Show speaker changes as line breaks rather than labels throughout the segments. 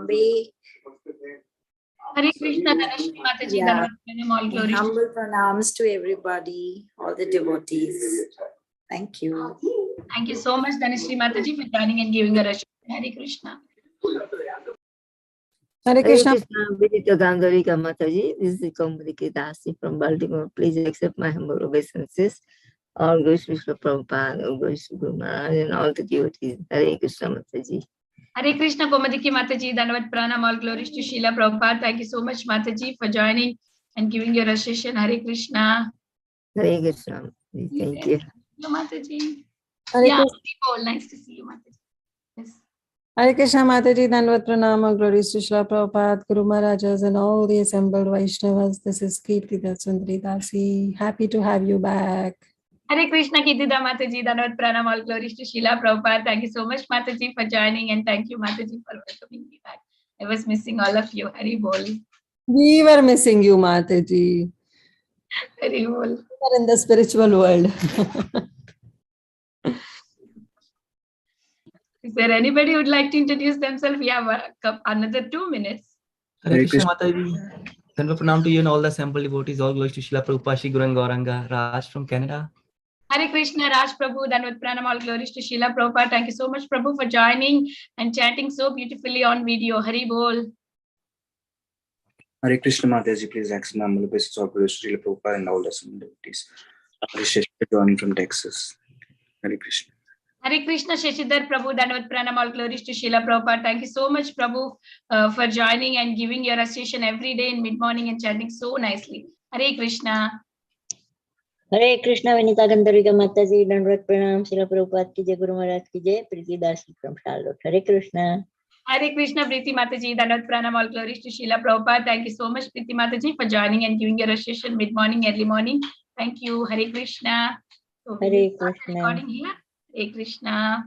Bombay.
Hare Krishna, Dhanashri Mataji,
Yeah.
all glory.
Humble pranams to everybody, all the devotees. Thank you.
Thank you so much, Dhanashri Mataji, for joining and giving a rush. Hare Krishna.
Hare Krishna.
Vidita Gandharika Mataji, this is Kaumudiki Dasi from Baltimore. Please accept my humble obeisances. All glories to Srila Prabhupada, all glories to Guru Maharaj, and all the devotees. Hare Krishna Mataji.
Hare Krishna, Komadiki Mataji, Dhanavad Pranam, all glories to Srila Prabhupada. Thank you so much, Mataji, for joining and giving your association. Hare Krishna.
Hare Krishna. Thank you.
Mataji.
Hare Krishna.
Nice to see you, Mataji. Yes.
Hare Krishna Mataji, Dhanavad Pranam, glories to Srila Prabhupada, Guru Maharajas, and all the assembled Vaishnavas. This is Kirti Sundari Dasi. Happy to have you back.
Hare Krishna, Kirtida Mataji, Dhanavad Pranam, all glories to Srila Prabhupada. Thank you so much, Mataji, for joining, and thank you, Mataji, for welcoming me back. I was missing all of you. Hari Bol.
We were missing you, Mataji.
Hari Bol.
You are in the spiritual world.
Is there anybody who would like to introduce themselves? We have another 2 minutes.
Hare Krishna Mataji. Dhanva pranam to you and all the assembled devotees. All glories to Srila Prabhupada, Shri Guru and Gauranga. Raj from Canada.
Hare Krishna, Raj Prabhu, Dhanvat Pranam, all glories to Srila Prabhupada. Thank you so much, Prabhu, for joining and chatting so beautifully on video. Hari Bol.
Hare Krishna Mataji, please accept my humble obeisances. All glories to Srila Prabhupada and all the assembled devotees. Joining from Texas. Hare Krishna.
Hare Krishna, Shashidhar Prabhu, Dhanvat Pranam, all glories to Srila Prabhupada. Thank you so much, Prabhu, for joining and giving your association every day in mid-morning and chanting so nicely. Hare Krishna.
Hare Krishna Vinita Gandharika Mataji, Dhanvat Pranam, Srila Prabhupada ki Jai, Guru Maharaj ki Jai, Preeti Dasi from Charlotte. Hare Krishna.
Hare Krishna, Preeti Mataji, Dhanvat Pranam, all glories to Srila Prabhupada. Thank you so much, Preeti Mataji, for joining and giving your association mid-morning, early morning. Thank you. Hare Krishna. So
Hare Krishna.
Recording here. Hare Krishna.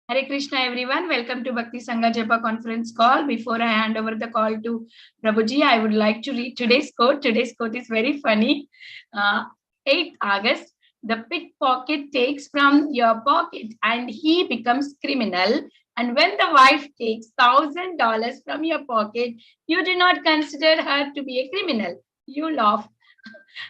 Hare Krishna, everyone. Welcome to Bhakti Sangha Japa conference call. Before I hand over the call to Prabhuji, I would like to read today's quote. Today's quote is very funny. 8th August, the pickpocket takes from your pocket and he becomes criminal. And when the wife takes $1,000 from your pocket, you do not consider her to be a criminal. You laugh.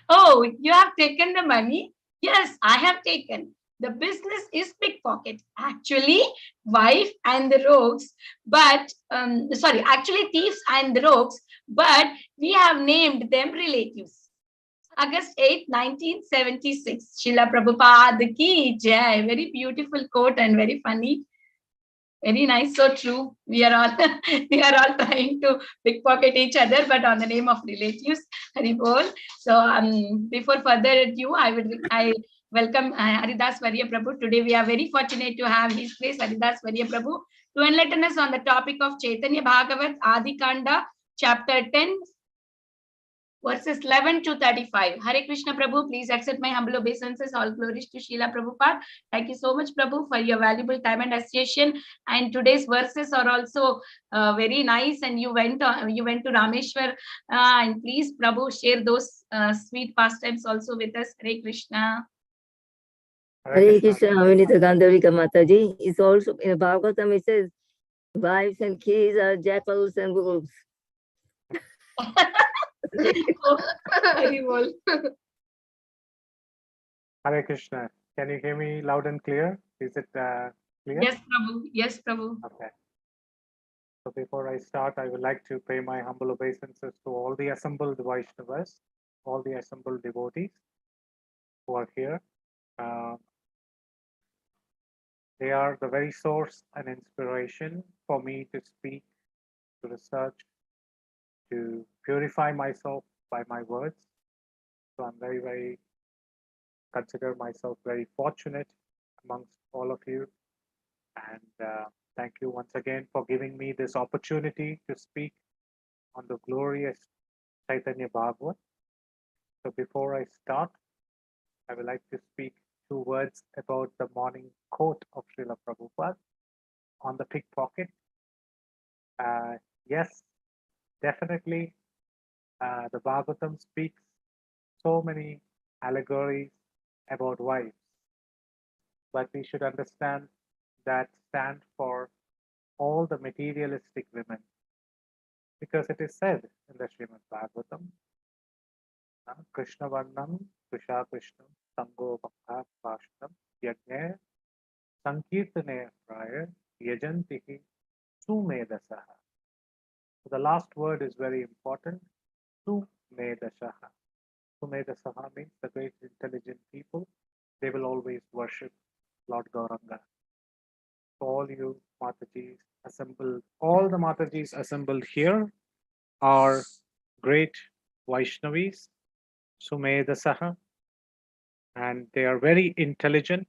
Oh, you have taken the money? Yes, I have taken. The business is pickpocket. Actually, wife and the rogues, but actually thieves and the rogues, but we have named them relatives. August 8, 1976. Srila Prabhupada ki jai. Very beautiful quote and very funny. Very nice, so true. We are all trying to pickpocket each other, but on the name of relatives. Hari Bol. So before further ado, I welcome Haridas Varya Prabhu. Today we are very fortunate to have His Grace Haridas Varya Prabhu to enlighten us on the topic of Chaitanya Bhagavata, Adi Khanda, chapter 10, verses 11 to 35. Hare Krishna Prabhu, please accept my humble obeisances. All glories to Srila Prabhupada. Thank you so much, Prabhu, for your valuable time and association. And today's verses are also very nice. And you went to Rameshwar. And please, Prabhu, share those sweet pastimes also with us. Hare Krishna.
Hare Krishna Vinita Gandharika Mataji. It's also in Bhagavatam it says, wives and kids are jackals and wolves.
Hare Krishna. Can you hear me loud and clear? Is it clear?
Yes, Prabhu. Yes, Prabhu.
Okay. So before I start, I would like to pay my humble obeisances to all the assembled Vaishnavas, all the assembled devotees who are here. They are the very source and inspiration for me to speak, to research, to purify myself by my words. So I'm very consider myself very fortunate amongst all of you. And thank you once again for giving me this opportunity to speak on the glorious Caitanya Bhagavata. So before I start, I would like to speak 2 words about the morning quote of Srila Prabhupada on the pickpocket. Yes, definitely, the Bhagavatam speaks so many allegories about wives, but we should understand that stand for all the materialistic women. Because it is said in the Srimad Bhagavatam, Krishna Varnam, Krishna Krishnam, Sango Bhakta Pashanam, Yajne, Sankirtane Praya, Yajantihi, Sumedasaha. So the last word is very important, Sumedasaha. Sumedasaha means the great intelligent people, they will always worship Lord Gauranga. All you Matajis assembled, all the Matajis assembled here are great Vaishnavis, Sumedasaha, and they are very intelligent.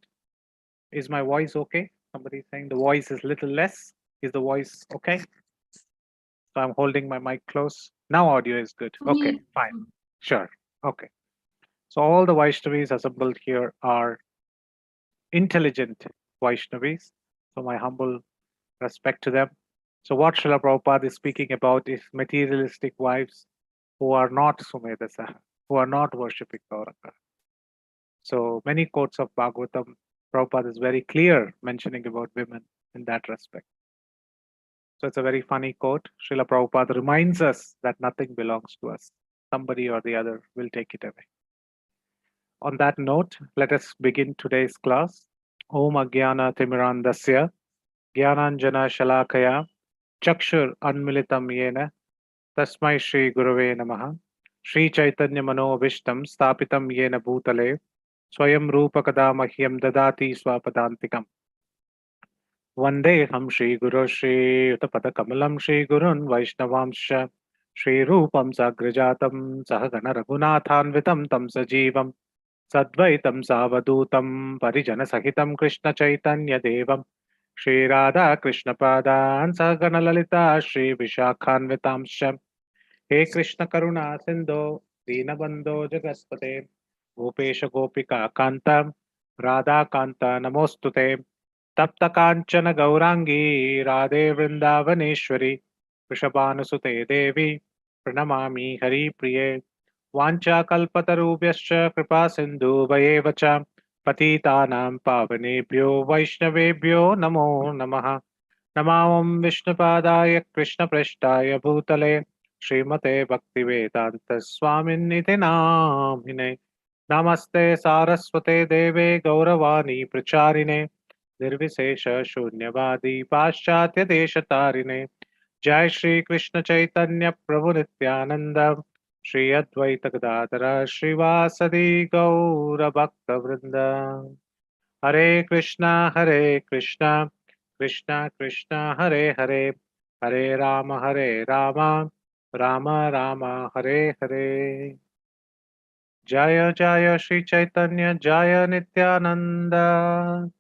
Is my voice okay? Somebody saying the voice is little less. Is the voice okay? So I'm holding my mic close. Now audio is good. Okay, fine. Sure. Okay. So all the Vaishnavis assembled here are intelligent Vaishnavis. So my humble respect to them. So what Srila Prabhupada is speaking about is materialistic wives who are not Sumedasaha, who are not worshipping Gauranga. So many quotes of Bhagavatam, Prabhupada is very clear mentioning about women in that respect. So it's a very funny quote. Srila Prabhupada reminds us that nothing belongs to us. Somebody or the other will take it away. On that note, let us begin today's class. Om Agyana Timirandasya Gyananjana Shalakaya Chakshur Anmilitam Yena Tasmai Shri Gurave Namaha Shri Chaitanya Mano Vishtam Stapitam Yena Bhutale Swayam Rupa Kada Mahyam Dadati Swapadantikam Vandeham Shri Guru Shri Utapada Kamalam Shri Gurun Vaishnavamsha Shri Rupam Sagrajatam Sahagana Raghunathanvitam Tam Sajivam Sadvaitam Savadutam Parijana Sahitam Krishna Chaitanya Devam Shri Radha Krishna Padan Sahagana Lalita Shri Vishakhanvitamsha He Krishna Karuna Sindho Dinabandho Jagaspate Gopesha Gopika Kanta Radha Kanta Namostute Tapta Kanchana Gaurangi Radhe Vrindavaneshwari Vrishabhanusute Devi Pranamami Hari Priye Vancha Kalpatarubhyascha Kripa Sindhu Vayevacha Patitanam Pavanebhyo Vaishnavebhyo Namo Namaha Namam Vishnupadaya Krishna Preshtaya Bhutale Srimate Bhaktivedanta Swaminiti Namine Namaste Saraswate Deve Gauravani Pracharine Nirvisesha Shunyavadi Paschatya Deshatarine Jai Shri Krishna Chaitanya Prabhu Nityananda Shri Advaita Gadadara Srivasadi Gaura Bhakta Vrinda Hare Krishna Krishna Krishna Hare Hare Hare Rama Rama Rama Hare Hare Jaya Jaya Shri Chaitanya Jaya Nityananda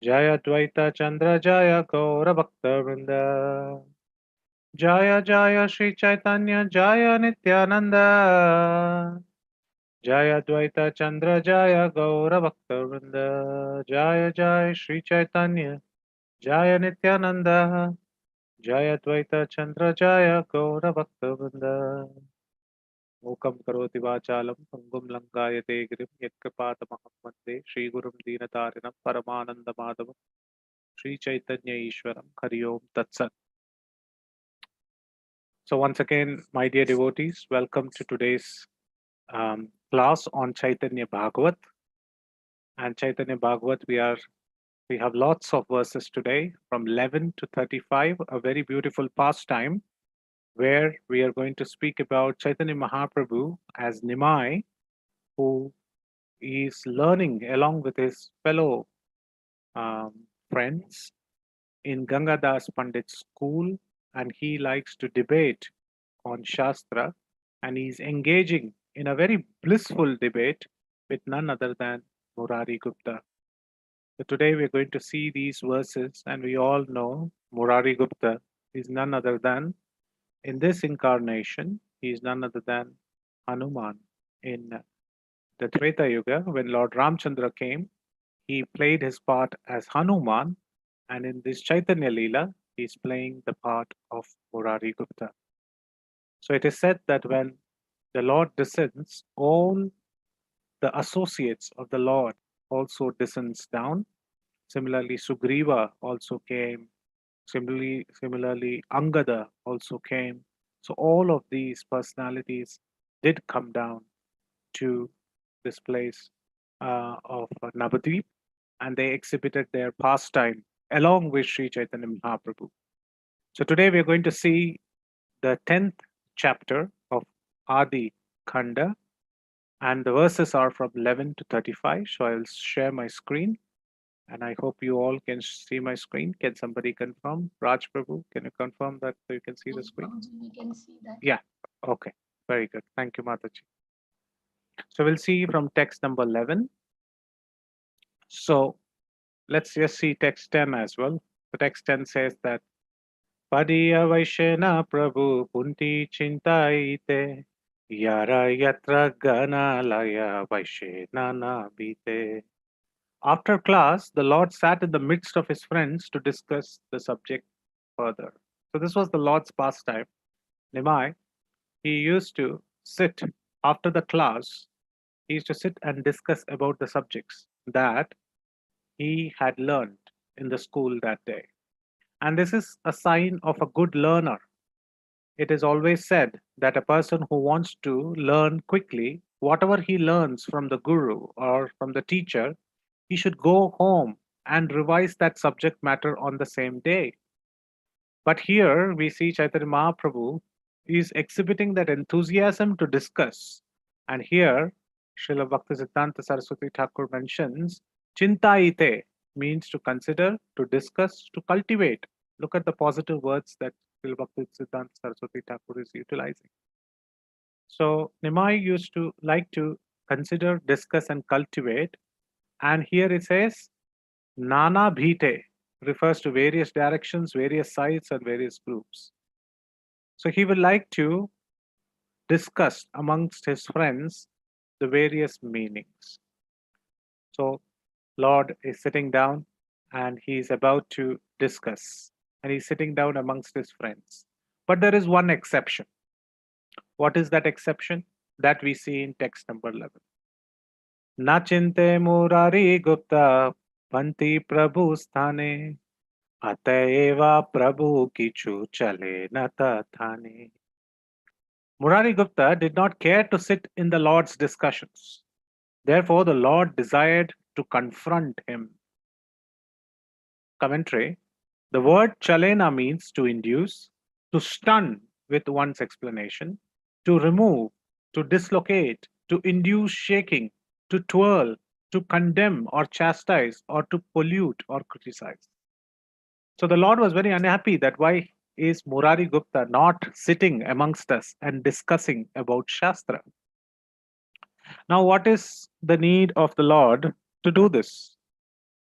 Jaya Dvaita Chandra Jaya Gaura Bhakta Vrinda Jaya Jaya Shri Chaitanya Jaya Nityananda Jaya Dvaita Chandra Jaya Gaura Bhakta Vrinda Jaya Jaya Shri Chaitanya Jaya Nityananda Jaya Dvaita Chandra Jaya Gaura Bhakta Vrinda Mukam Karoti Vachalam Pangum Langayate Girim Yakkapatamahamam Vande Shri Gurum Dinatarinam Paramananda Madhavam Shri Chaitanya Ishwaram Hari Om Tat Sat. So once again, my dear devotees, welcome to today's class on Chaitanya Bhagavat. And Chaitanya Bhagavat, we have lots of verses today from 11 to 35, a very beautiful pastime where we are going to speak about Chaitanya Mahaprabhu as Nimai, who is learning along with his fellow friends in Gangadas Pandit's school, and he likes to debate on Shastra, and he's engaging in a very blissful debate with none other than Murari Gupta. So today we're going to see these verses, and we all know Murari Gupta is none other than, in this incarnation, he is none other than Hanuman. In the Treta Yuga, when Lord Ramchandra came, he played his part as Hanuman, and in this Chaitanya Leela, he's playing the part of Murari Gupta. So it is said that when the Lord descends, all the associates of the Lord also descends down. Similarly, Sugriva also came. Similarly, Angada also came. So all of these personalities did come down to this place of Navadvip, and they exhibited their pastime along with Sri Chaitanya Mahaprabhu. So today we are going to see the 10th chapter of Adi Khanda, and the verses are from 11 to 35. So I'll share my screen, and I hope you all can see my screen. Can somebody confirm? Raj Prabhu, can you confirm that so you can see the screen?
We can see that.
Yeah, okay, very good. Thank you, Mataji. So we'll see from text number 11. So let's just see text 10 as well. The text 10 says that Padiya Vaishena Prabhu Punti Chintaite Yara Yatra Gana Laya Vaishena Na Bite. After class, the Lord sat in the midst of his friends to discuss the subject further. So this was the Lord's pastime. Nemai, he used to sit after the class, he used to sit and discuss about the subjects that he had learned in the school that day. And this is a sign of a good learner. It is always said that a person who wants to learn quickly, whatever he learns from the guru or from the teacher, he should go home and revise that subject matter on the same day. But here we see Chaitanya Mahaprabhu is exhibiting that enthusiasm to discuss. And here Srila Bhaktisiddhanta Saraswati Thakur mentions Chintaite means to consider, to discuss, to cultivate. Look at the positive words that Srila Bhaktisiddhanta Saraswati Thakur is utilizing. So Nimai used to like to consider, discuss, and cultivate. And here it says Nana Bhite refers to various directions, various sites, and various groups. So he would like to discuss amongst his friends the various meanings. So Lord is sitting down and he is about to discuss, and he's sitting down amongst his friends. But there is one exception. What is that exception? That we see in text number 11. Nachinte Murari Gupta Panti Prabhu Sthane Atayeva Prabhu Kichu Chale Nata Thane. Murari Gupta did not care to sit in the Lord's discussions. Therefore, the Lord desired to confront him. Commentary. The word chalena means to induce, to stun with one's explanation, to remove, to dislocate, to induce shaking, to twirl, to condemn or chastise, or to pollute or criticize. So the Lord was very unhappy that why is Murari Gupta not sitting amongst us and discussing about Shastra? Now, what is the need of the Lord to do this?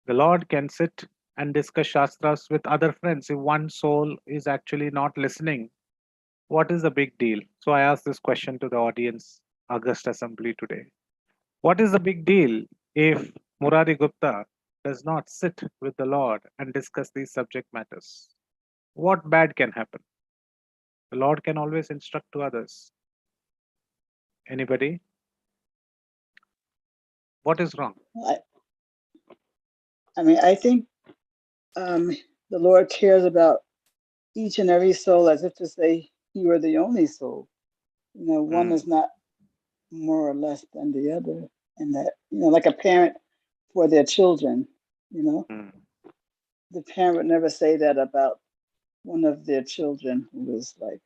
The Lord can sit and discuss Shastras with other friends if one soul is actually not listening. What is the big deal? So I asked this question to the audience, August Assembly today. What is the big deal if Murari Gupta does not sit with the Lord and discuss these subject matters? What bad can happen? The Lord can always instruct to others. Anybody? What is wrong?
I think the Lord cares about each and every soul as if to say you are the only soul. One is not more or less than the other. And that, like a parent for their children, the parent would never say that about one of their children who was like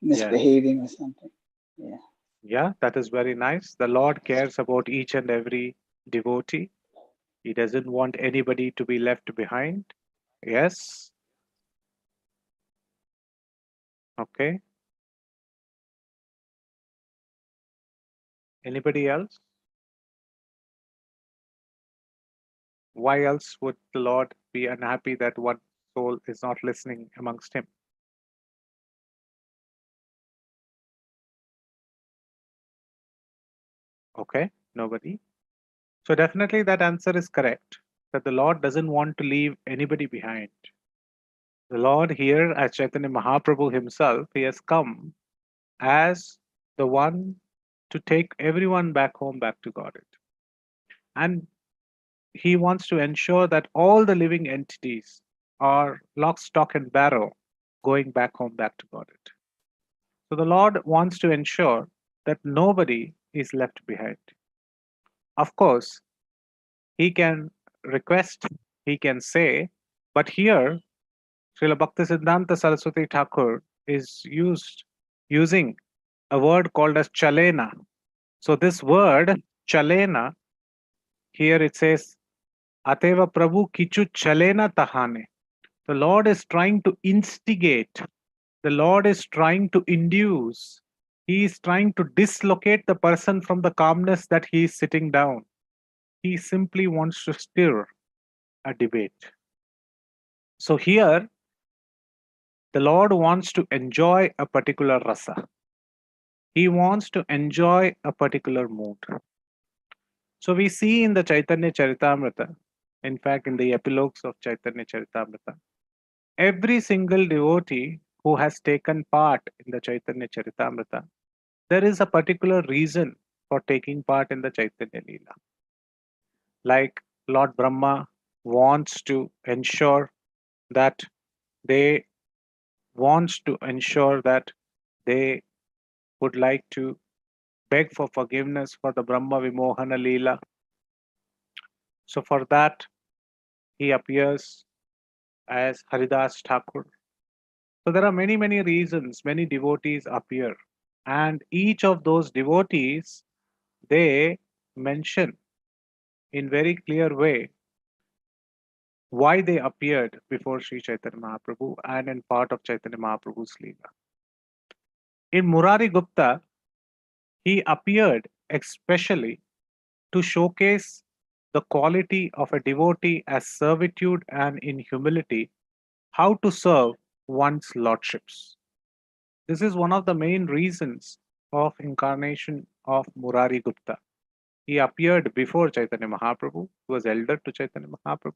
misbehaving or something. Yeah.
Yeah, that is very nice. The Lord cares about each and every devotee. He doesn't want anybody to be left behind. Yes. Okay. Anybody else? Why else would the Lord be unhappy that one soul is not listening amongst him? Okay, nobody. So definitely that answer is correct, that the Lord doesn't want to leave anybody behind. The Lord here, as Chaitanya Mahaprabhu himself, he has come as the one to take everyone back home, back to Godhead. And he wants to ensure that all the living entities are lock, stock, and barrel going back home, back to Godhead. So the Lord wants to ensure that nobody is left behind. Of course, he can request, he can say, but here Srila Bhaktisiddhanta Saraswati Thakur is using a word called as chalena. So this word chalena, here it says, Ateva Prabhu Kichu Chalena Tahane. The Lord is trying to instigate. The Lord is trying to induce. He is trying to dislocate the person from the calmness that he is sitting down. He simply wants to stir a debate. So here, the Lord wants to enjoy a particular rasa. He wants to enjoy a particular mood. So we see in the Chaitanya Charitamrita, in fact, in the epilogues of Chaitanya Charitamrita, every single devotee who has taken part in the Chaitanya Charitamrita, there is a particular reason for taking part in the Chaitanya Leela. Like Lord Brahma wants to ensure that they would like to beg for forgiveness for the Brahma Vimohana Leela. So for that, he appears as Haridas Thakur. So there are many, many reasons, many devotees appear. And each of those devotees, they mention in very clear way why they appeared before Sri Chaitanya Mahaprabhu and in part of Chaitanya Mahaprabhu's Leela. In Murari Gupta, he appeared especially to showcase the quality of a devotee as servitude and in humility, how to serve one's lordships. This is one of the main reasons of incarnation of Murari Gupta. He appeared before Chaitanya Mahaprabhu, he was elder to Chaitanya Mahaprabhu,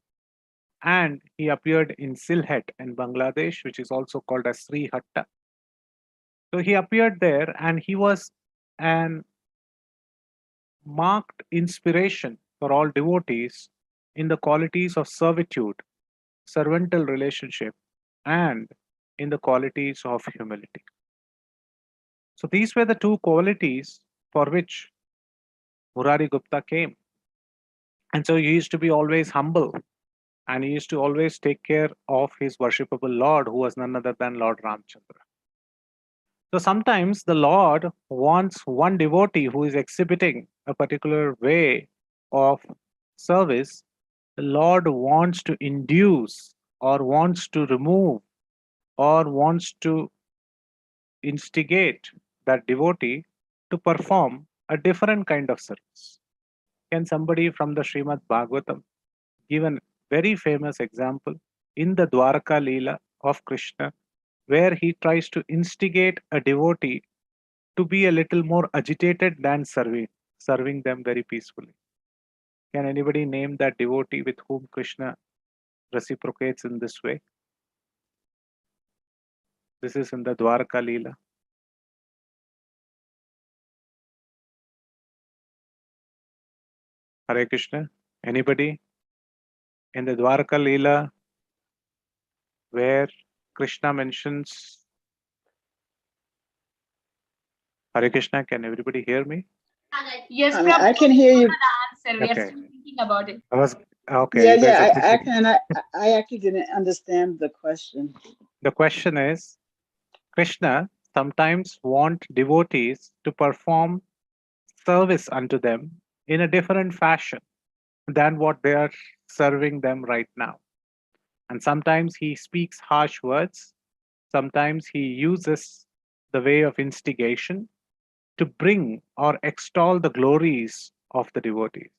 and he appeared in Sylhet in Bangladesh, which is also called as Sri Hatta. So he appeared there and he was an marked inspiration for all devotees in the qualities of servitude, servantal relationship, and in the qualities of humility. So these were the two qualities for which Murari Gupta came. And so he used to be always humble and he used to always take care of his worshipable Lord, who was none other than Lord Ramchandra. So sometimes the Lord wants one devotee who is exhibiting a particular way of service. The Lord wants to induce or wants to remove or wants to instigate that devotee to perform a different kind of service. Can somebody from the Srimad Bhagavatam give a very famous example in the Dwaraka Leela of Krishna, where he tries to instigate a devotee to be a little more agitated than serving them very peacefully? Can anybody name that devotee with whom Krishna reciprocates in this way? This is in the Dwaraka Leela. Hare Krishna. Anybody? In the Dwaraka Leela, where Krishna mentions Hare Krishna, can everybody hear me?
Yes,
I mean,
Prabhu,
I can hear you.
the answer. We are
Okay.
still thinking about it.
I was okay.
Yeah,
You guys
yeah,
are
I
thinking.
can. I actually didn't understand the question.
The question is, Krishna sometimes want devotees to perform service unto them in a different fashion than what they are serving them right now. And sometimes he speaks harsh words. Sometimes he uses the way of instigation to bring or extol the glories of the devotees.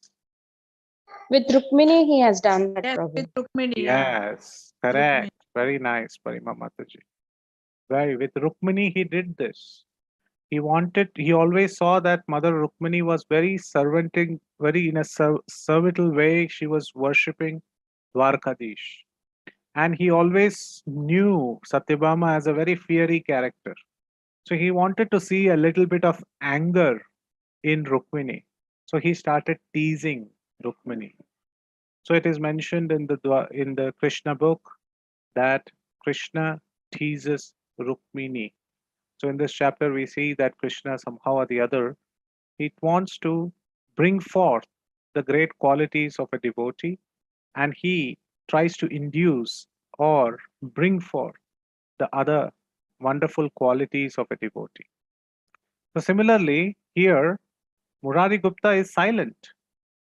With Rukmini, he has done that,
Yes,
Prabhu.
with Rukmini, yeah.
Yes, correct. Very nice, Parima Mataji. Right, with Rukmini, he did this. He always saw that Mother Rukmini was very servanting, very in a servile way. She was worshipping Dwarkadish. And he always knew Satyabhama as a very fiery character. So he wanted to see a little bit of anger in Rukmini. So he started teasing Rukmini. So it is mentioned in the Krishna book that Krishna teases Rukmini. So in this chapter, we see that Krishna somehow or the other, he wants to bring forth the great qualities of a devotee, and he tries to induce or bring forth the other wonderful qualities of a devotee. So similarly, here, Murari Gupta is silent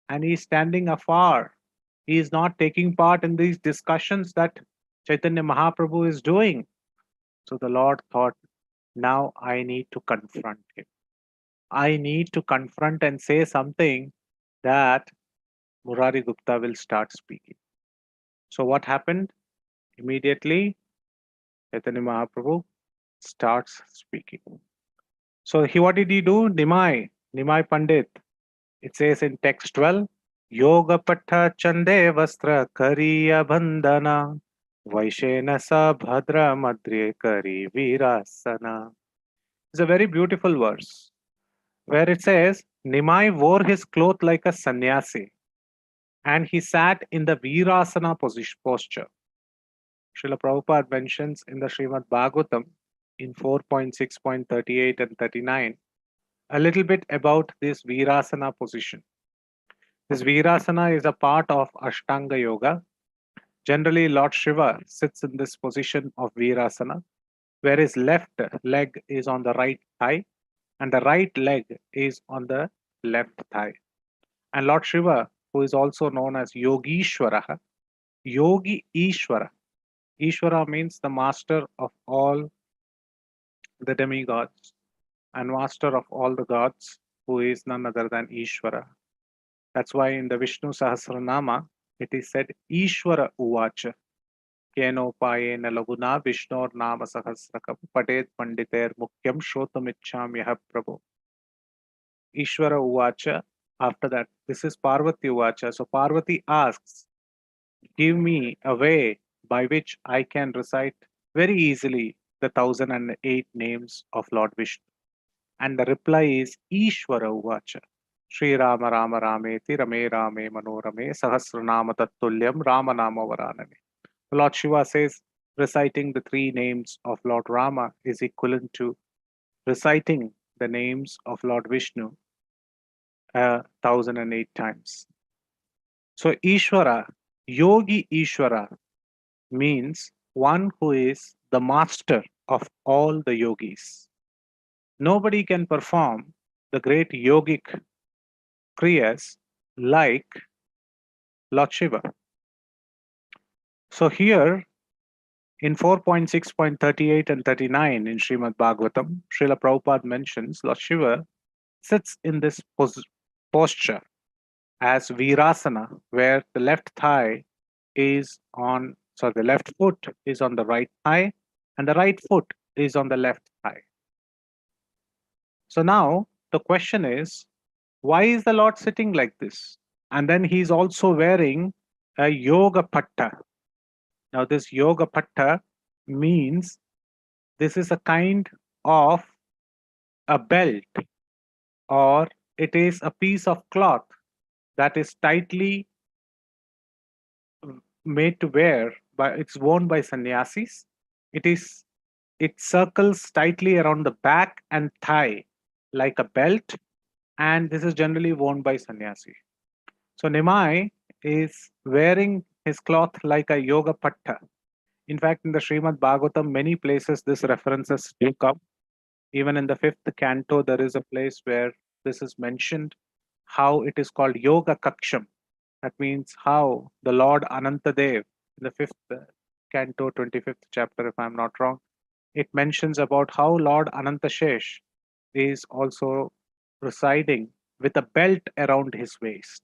and he is standing afar. He is not taking part in these discussions that Chaitanya Mahaprabhu is doing. So the Lord thought, now I need to confront him. I need to confront and say something that Murari Gupta will start speaking. So what happened? Immediately, Chaitanya Mahaprabhu starts speaking. So what did he do? Nimai Pandit. It says in text 12, Yoga Patha Chande Vastra Kariya Bandhana Vaishena Sa Bhadra Madhre Kari Virasana. It's a very beautiful verse where it says, Nimai wore his cloth like a sannyasi and he sat in the Virasana posture. Srila Prabhupada mentions in the Srimad Bhagavatam in 4.6.38 and 39 a little bit about this Virasana position. This Virasana is a part of Ashtanga Yoga. Generally, Lord Shiva sits in this position of Virasana, where his left leg is on the right thigh and the right leg is on the left thigh. And Lord Shiva, who is also known as Yogishwara, Yogi Ishwara. Ishwara means the master of all the demigods and master of all the gods, who is none other than Ishwara. That's why in the Vishnu Sahasranama, it is said, Ishwara Uvacha, Kenopayena Laguna Vishnor Nama Sahasrakam Patet Panditer Mukyam Shotamichamyaha Prabhu. Ishwara Uvacha, after that, this is Parvati Uvacha. So Parvati asks, give me a way by which I can recite very easily the 1008 names of Lord Vishnu. And the reply is Ishwara Uvacha. Sri Rama Rama Rameti Rame Rame Manorame Sahasranama Tattulyam Rama Nama Varaname. Lord Shiva says reciting the three names of Lord Rama is equivalent to reciting the names of Lord Vishnu 1008 times. So Ishwara, Yogi Ishwara, means one who is the master of all the yogis. Nobody can perform the great yogic kriyas like Lord Shiva. So here in 4.6.38 and 39 in Srimad Bhagavatam, Srila Prabhupada mentions Lord Shiva sits in this posture as Virasana, where the left thigh is on, so the left foot is on the right thigh and the right foot is on the left thigh. So now the question is, why is the Lord sitting like this? And then he's also wearing a yoga patta. Now this yoga patta means this is a kind of a belt, or it is a piece of cloth that is tightly made to wear by, it's worn by sannyasis. It circles tightly around the back and thigh like a belt, and this is generally worn by sannyasi. So Nimai is wearing his cloth like a yoga patta. In fact, in the Srimad Bhagavatam, many places this references do come. Even in the 5th canto, there is a place where this is mentioned, how it is called Yoga Kaksham. That means how the Lord Anantadev, in the 5th canto, 25th chapter, if I'm not wrong, it mentions about how Lord Anantashesh is also residing with a belt around his waist.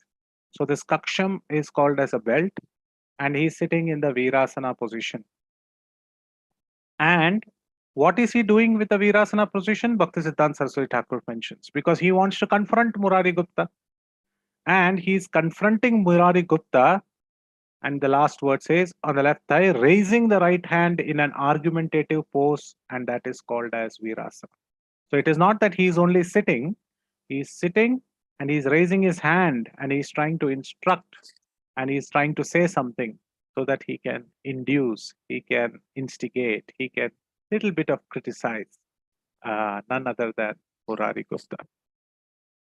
So this Kaksham is called as a belt, and he's sitting in the Virasana position. And what is he doing with the Virasana position? Bhaktisiddhanta Saraswati Thakur mentions, because he wants to confront Murari Gupta. And he's confronting Murari Gupta, and the last word says, on the left thigh, raising the right hand in an argumentative pose, and that is called as Virasana. So it is not that he's only sitting, he's sitting and he's raising his hand and he's trying to instruct and he's trying to say something so that he can induce, he can instigate, he can little bit of criticize none other than Murari Gupta.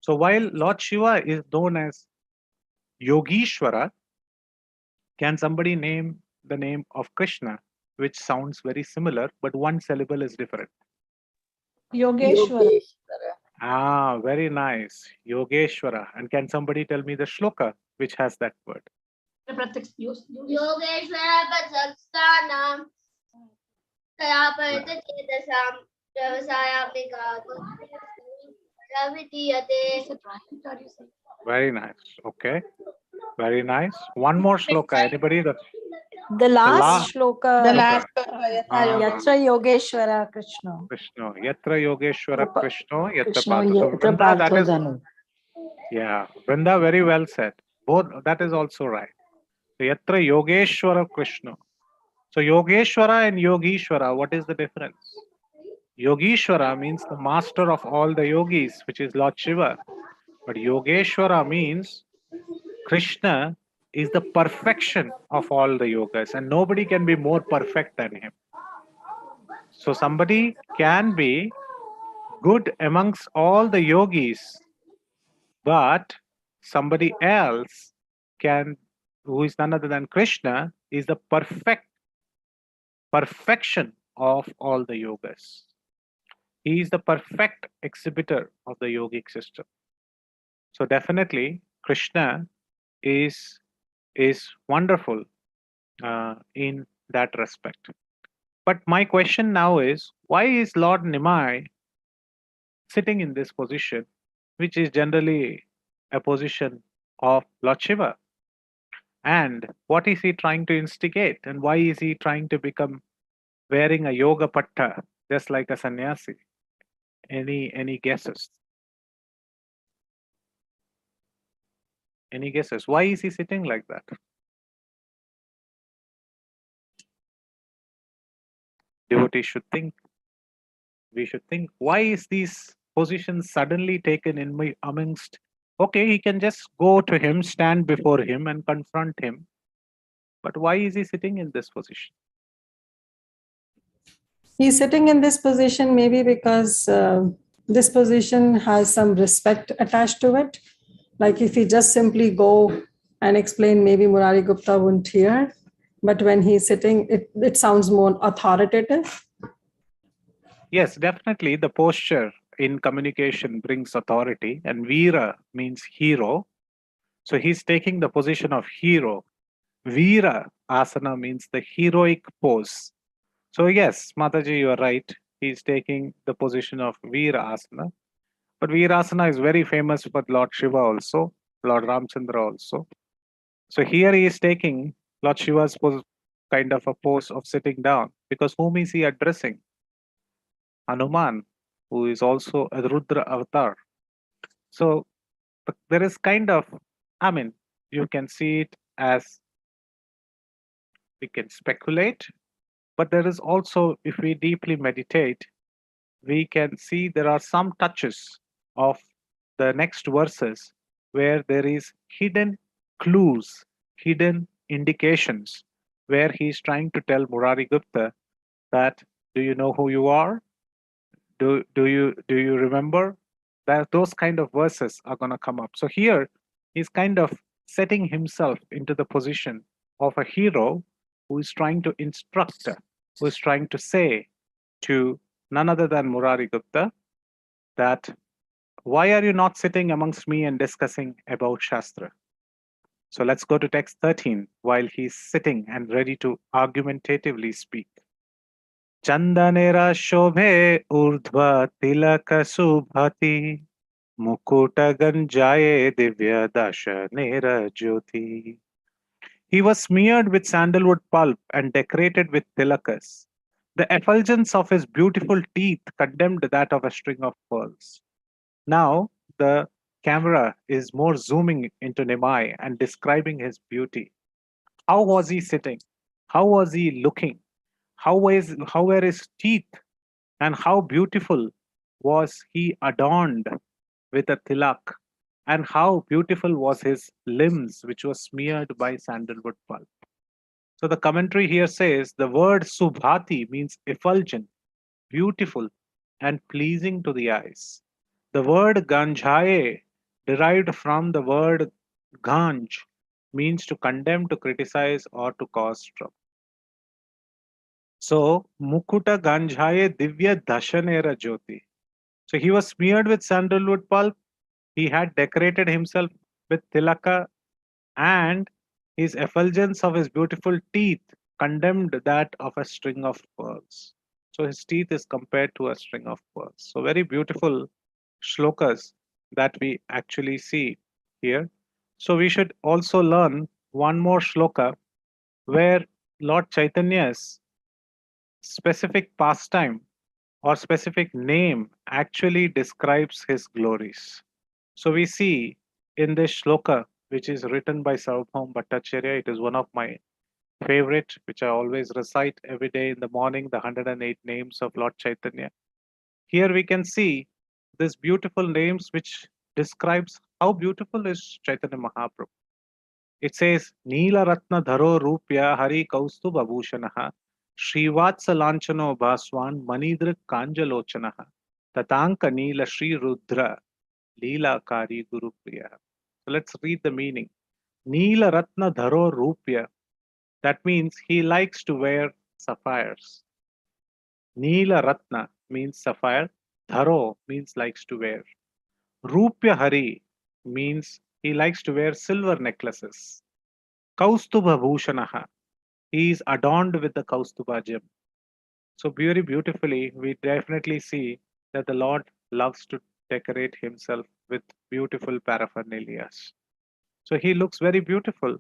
So while Lord Shiva is known as Yogishwara, can somebody name the name of Krishna, which sounds very similar, but one syllable is different?
Yogeshwara.
Ah, very nice. Yogeshwara. And can somebody tell me the shloka which has that word?
Yogeshwara Patsakstanam Kayapayate Chedasam Vyavasayamika Ravidiyate.
Very nice. Okay. Very nice. One more shloka. Anybody?
The last shloka.
The last
Yatra Yogeshwara Krishna.
Krishna. Yatra Yogeshwara Krishna. Yatra
Krishna
Partha. So
Yatra
Vrinda, that is,
Parthadhanu.
yeah. Vrinda, very well said. Both, that is also right. So Yatra Yogeshwara Krishna. So Yogeshwara and Yogishwara, what is the difference? Yogishwara means the master of all the yogis, which is Lord Shiva. But Yogeshwara means Krishna is the perfection of all the yogas, and nobody can be more perfect than him. So somebody can be good amongst all the yogis, but somebody else can, who is none other than Krishna, is the perfection of all the yogas. He is the perfect exhibitor of the yogic system. So definitely Krishna is wonderful in that respect. But my question now is, why is Lord Nimai sitting in this position, which is generally a position of Lord Shiva? And what is he trying to instigate? And why is he trying to become wearing a yoga patta, just like a sannyasi? Any guesses? Any guesses? Why is he sitting like that? Devotees should think. We should think, why is these positions suddenly taken in amongst? Okay, he can just go to him, stand before him and confront him. But why is he sitting in this position?
He's sitting in this position maybe because this position has some respect attached to it. Like if he just simply go and explain, maybe Murari Gupta wouldn't hear. But when he's sitting, it sounds more authoritative.
Yes, definitely the posture in communication brings authority, and Veera means hero. So he's taking the position of hero. Veera asana means the heroic pose. So yes, Mataji, you are right. He's taking the position of Veera asana. But Veera asana is very famous for Lord Shiva also, Lord Ramchandra also. So here he is taking Lord Shiva's kind of a pose of sitting down, because whom is he addressing? Hanuman, who is also a Rudra avatar. So there is kind of, I mean, you can see it as, we can speculate, but there is also, if we deeply meditate, we can see there are some touches of the next verses where there is hidden clues, hidden indications, where he is trying to tell Murari Gupta that, do you know who you are? Do you remember? That those kind of verses are going to come up. So here he's kind of setting himself into the position of a hero who is trying to instruct, who is trying to say to none other than Murari Gupta that, why are you not sitting amongst me and discussing about Shastra? So let's go to text 13 while he's sitting and ready to argumentatively speak. Chandanera shobhe urdhva tilaka subhati mukuta ganjaye divya dasha nera jyoti. He was smeared with sandalwood pulp and decorated with tilakas. The effulgence of his beautiful teeth condemned that of a string of pearls. Now the camera is more zooming into Nemai and describing his beauty. How was he sitting? How was he looking? How were his teeth? And how beautiful was he adorned with a tilak, and how beautiful was his limbs, which was smeared by sandalwood pulp. So the commentary here says the word subhati means effulgent, beautiful, and pleasing to the eyes. The word ganjhaye, derived from the word ganj, means to condemn, to criticize, or to cause trouble. So, Mukuta Ganjhaye Divya Dashanera Jyoti. So he was smeared with sandalwood pulp. He had decorated himself with tilaka, and his effulgence of his beautiful teeth condemned that of a string of pearls. So his teeth is compared to a string of pearls. So very beautiful shlokas that we actually see here. So we should also learn one more shloka where Lord Chaitanya's specific pastime or specific name actually describes his glories. So we see in this shloka, which is written by Sarvabhaum Bhattacharya, it is one of my favorite, which I always recite every day in the morning, the 108 names of Lord Chaitanya. Here we can see this beautiful names which describes how beautiful is Chaitanya Mahaprabhu. It says, Neela Ratna Dharo Rupya Hari Kaustuba Bhushanaha Srivatsa Lanchano Bhaswan Manidrik Kanjalochanaha Tatanka Neela Sri Rudra Leela Kari Guru Priya. So let's read the meaning. Neela Ratna Dharo Rupya. That means he likes to wear sapphires. Neela Ratna means sapphire. Dharo means likes to wear. Rupya Hari means he likes to wear silver necklaces. Kaustubha Bhushanaha. He is adorned with the Kaustubha gem. So very beautifully, we definitely see that the Lord loves to decorate himself with beautiful paraphernalias. So he looks very beautiful.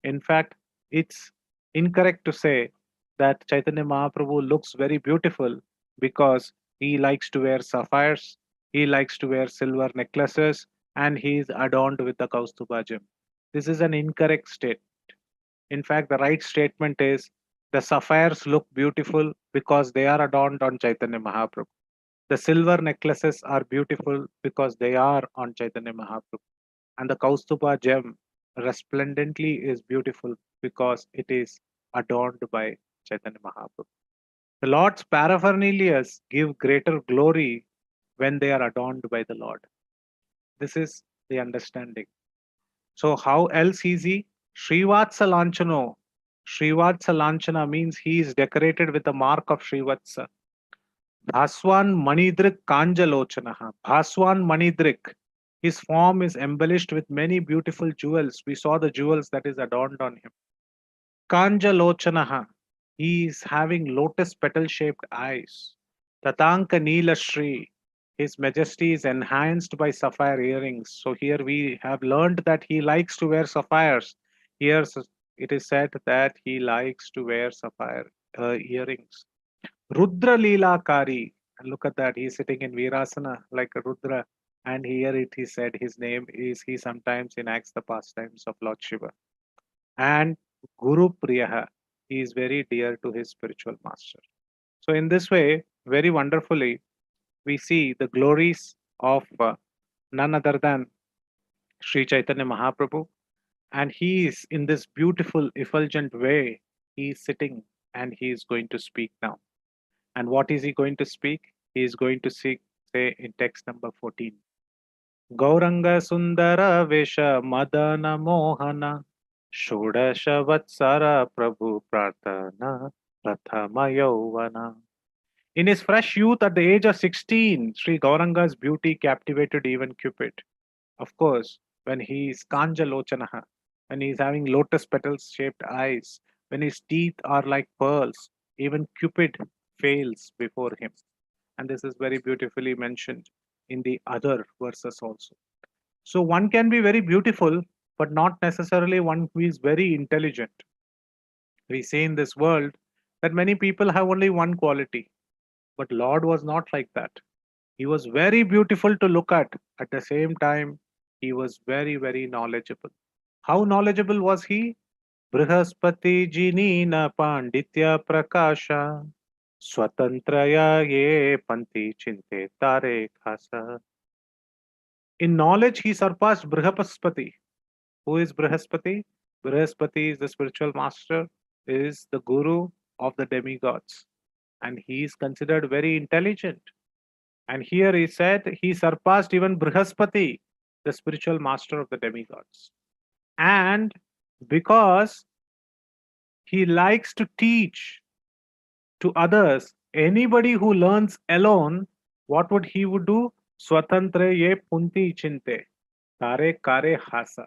In fact, it's incorrect to say that Chaitanya Mahaprabhu looks very beautiful because he likes to wear sapphires, he likes to wear silver necklaces, and he is adorned with the Kaustubha gem. This is an incorrect state. In fact, the right statement is the sapphires look beautiful because they are adorned on Chaitanya Mahaprabhu. The silver necklaces are beautiful because they are on Chaitanya Mahaprabhu. And the Kaustuba gem resplendently is beautiful because it is adorned by Chaitanya Mahaprabhu. The Lord's paraphernalias give greater glory when they are adorned by the Lord. This is the understanding. So how else is he? Srivatsa Lanchano. Srivatsa Lanchana means he is decorated with the mark of Srivatsa. Bhaswan Manidrik Kanjalochanaha. Bhaswan Manidrik. His form is embellished with many beautiful jewels. We saw the jewels that is adorned on him. Kanjalochanaha. He is having lotus petal shaped eyes. Tatanka Neela Shri. His majesty is enhanced by sapphire earrings. So here we have learned that he likes to wear sapphires. Here it is said that he likes to wear sapphire earrings. Rudra Leela Kari. And look at that. He's sitting in Virasana like a Rudra. And here it is said his name is, he sometimes enacts the pastimes of Lord Shiva. And Guru Priyaha. He is very dear to his spiritual master. So in this way, very wonderfully, we see the glories of none other than Sri Chaitanya Mahaprabhu. And he is in this beautiful, effulgent way. He is sitting and he is going to speak now. And what is he going to speak? He is going to say in text number 14. Gauranga Sundara Vesha Madana Mohana Shodasha Vatsara Prabhu Pratana Prathama Yauvana. In his fresh youth at the age of 16, Sri Gauranga's beauty captivated even Cupid. Of course, when he is Kanja Lochanaha, when he is having lotus petals shaped eyes, when his teeth are like pearls, even Cupid fails before him. And this is very beautifully mentioned in the other verses also. So one can be very beautiful, but not necessarily one who is very intelligent. We say in this world that many people have only one quality, but Lord was not like that. He was very beautiful to look at. At the same time, he was very, very knowledgeable. How knowledgeable was he? Brihaspati Jinina Panditya Prakasha Swatantraya Ye Panti Chinte Tare Khasa. In knowledge, he surpassed Brihaspati. Who is Brihaspati? Brihaspati is the spiritual master, is the guru of the demigods, and he is considered very intelligent. And here he said he surpassed even Brihaspati, the spiritual master of the demigods. And because he likes to teach to others, anybody who learns alone, what would he would do? Swatantre ye punti chinte, tare kare hasa.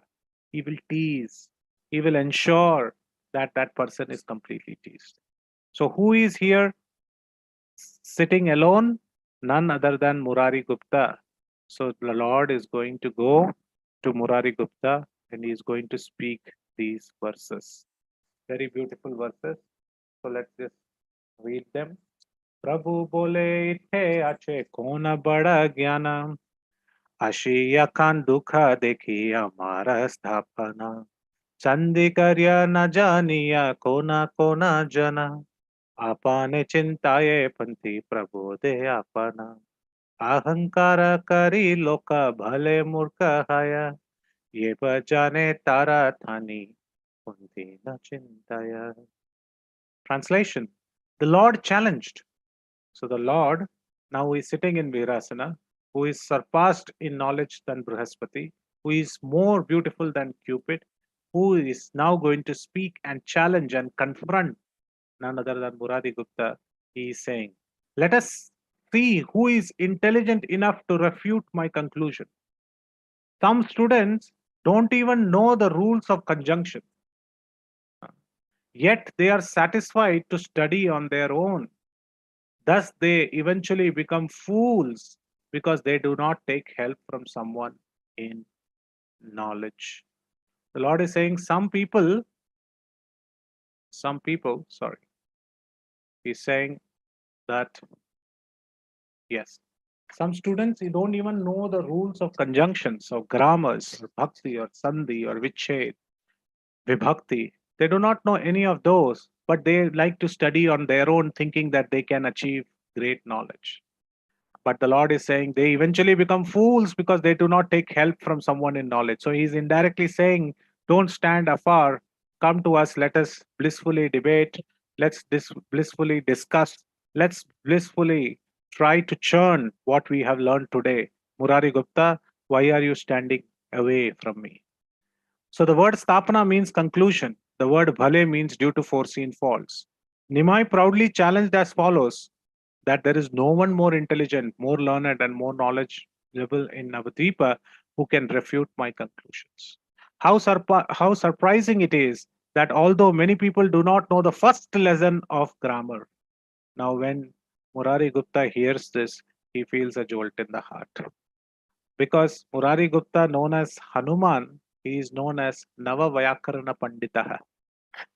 He will tease. He will ensure that that person is completely teased. So who is here sitting alone? None other than Murari Gupta. So the Lord is going to go to Murari Gupta and he is going to speak these verses. Very beautiful verses. So let's just read them. Prabhu bole the ache kona bada jnana ashiya kan dukha dekhi amara sthapana chandi karya na janiya kona kona jana apane chintaye panti prabodhe apana ahangkara kari loka bhale murka haya ye bajane tara thani kunti na chintaya. Translation: The Lord challenged. So the Lord now is sitting in Virasana, who is surpassed in knowledge than Brihaspati, who is more beautiful than Cupid, who is now going to speak and challenge and confront none other than Murari Gupta. He is saying, let us see who is intelligent enough to refute my conclusion. Some students don't even know the rules of conjunction. Yet they are satisfied to study on their own. Thus, they eventually become fools because they do not take help from someone in knowledge. The Lord is saying some people, sorry, He's saying that, yes, some students you don't even know the rules of conjunctions, of grammars, or bhakti, or sandhi, or viched, vibhakti. They do not know any of those, but they like to study on their own, thinking that they can achieve great knowledge. But the Lord is saying they eventually become fools because they do not take help from someone in knowledge. So he's indirectly saying, don't stand afar, come to us, let us blissfully debate, let's blissfully discuss, let's blissfully try to churn what we have learned today. Murari Gupta, why are you standing away from me? So the word stapana means conclusion. The word bhale means due to foreseen faults. Nimai proudly challenged as follows, that there is no one more intelligent, more learned, and more knowledgeable in Navadvipa who can refute my conclusions. How surprising it is that although many people do not know the first lesson of grammar, now when Murari Gupta hears this, he feels a jolt in the heart. Because Murari Gupta, known as Hanuman, he is known as Nava Vyakarana Panditaha.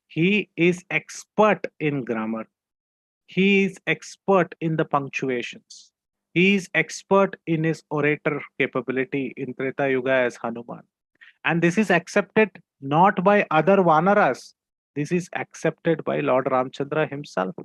He is expert in grammar. He is expert in the punctuations. He is expert in his orator capability in Treta Yuga as Hanuman. And this is accepted not by other Vanaras. This is accepted by Lord Ramchandra himself.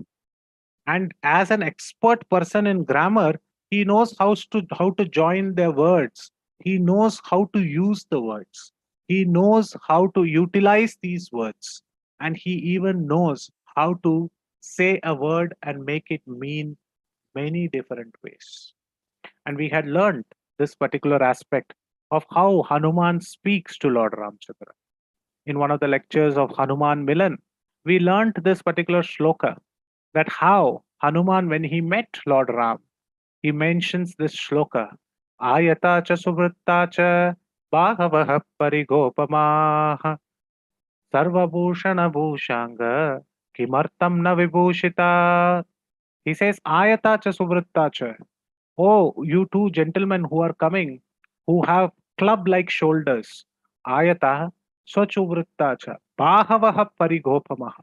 And as an expert person in grammar, he knows how to join their words. He knows how to use the words. He knows how to utilize these words. And he even knows how to say a word and make it mean many different ways. And we had learned this particular aspect of how Hanuman speaks to Lord Ramchandra. In one of the lectures of Hanuman Milan, we learned this particular shloka, that how Hanuman, when he met Lord Ram, he mentions this shloka, Ayata cha subhritta cha bhagavah parigopamaha sarvabhushana bhushanga kimartam na vibhushita. He says, Ayata cha subhritta cha. Oh, you two gentlemen who are coming, who have club-like shoulders. Ayata swachuvritta cha bhagavah parigopamaha.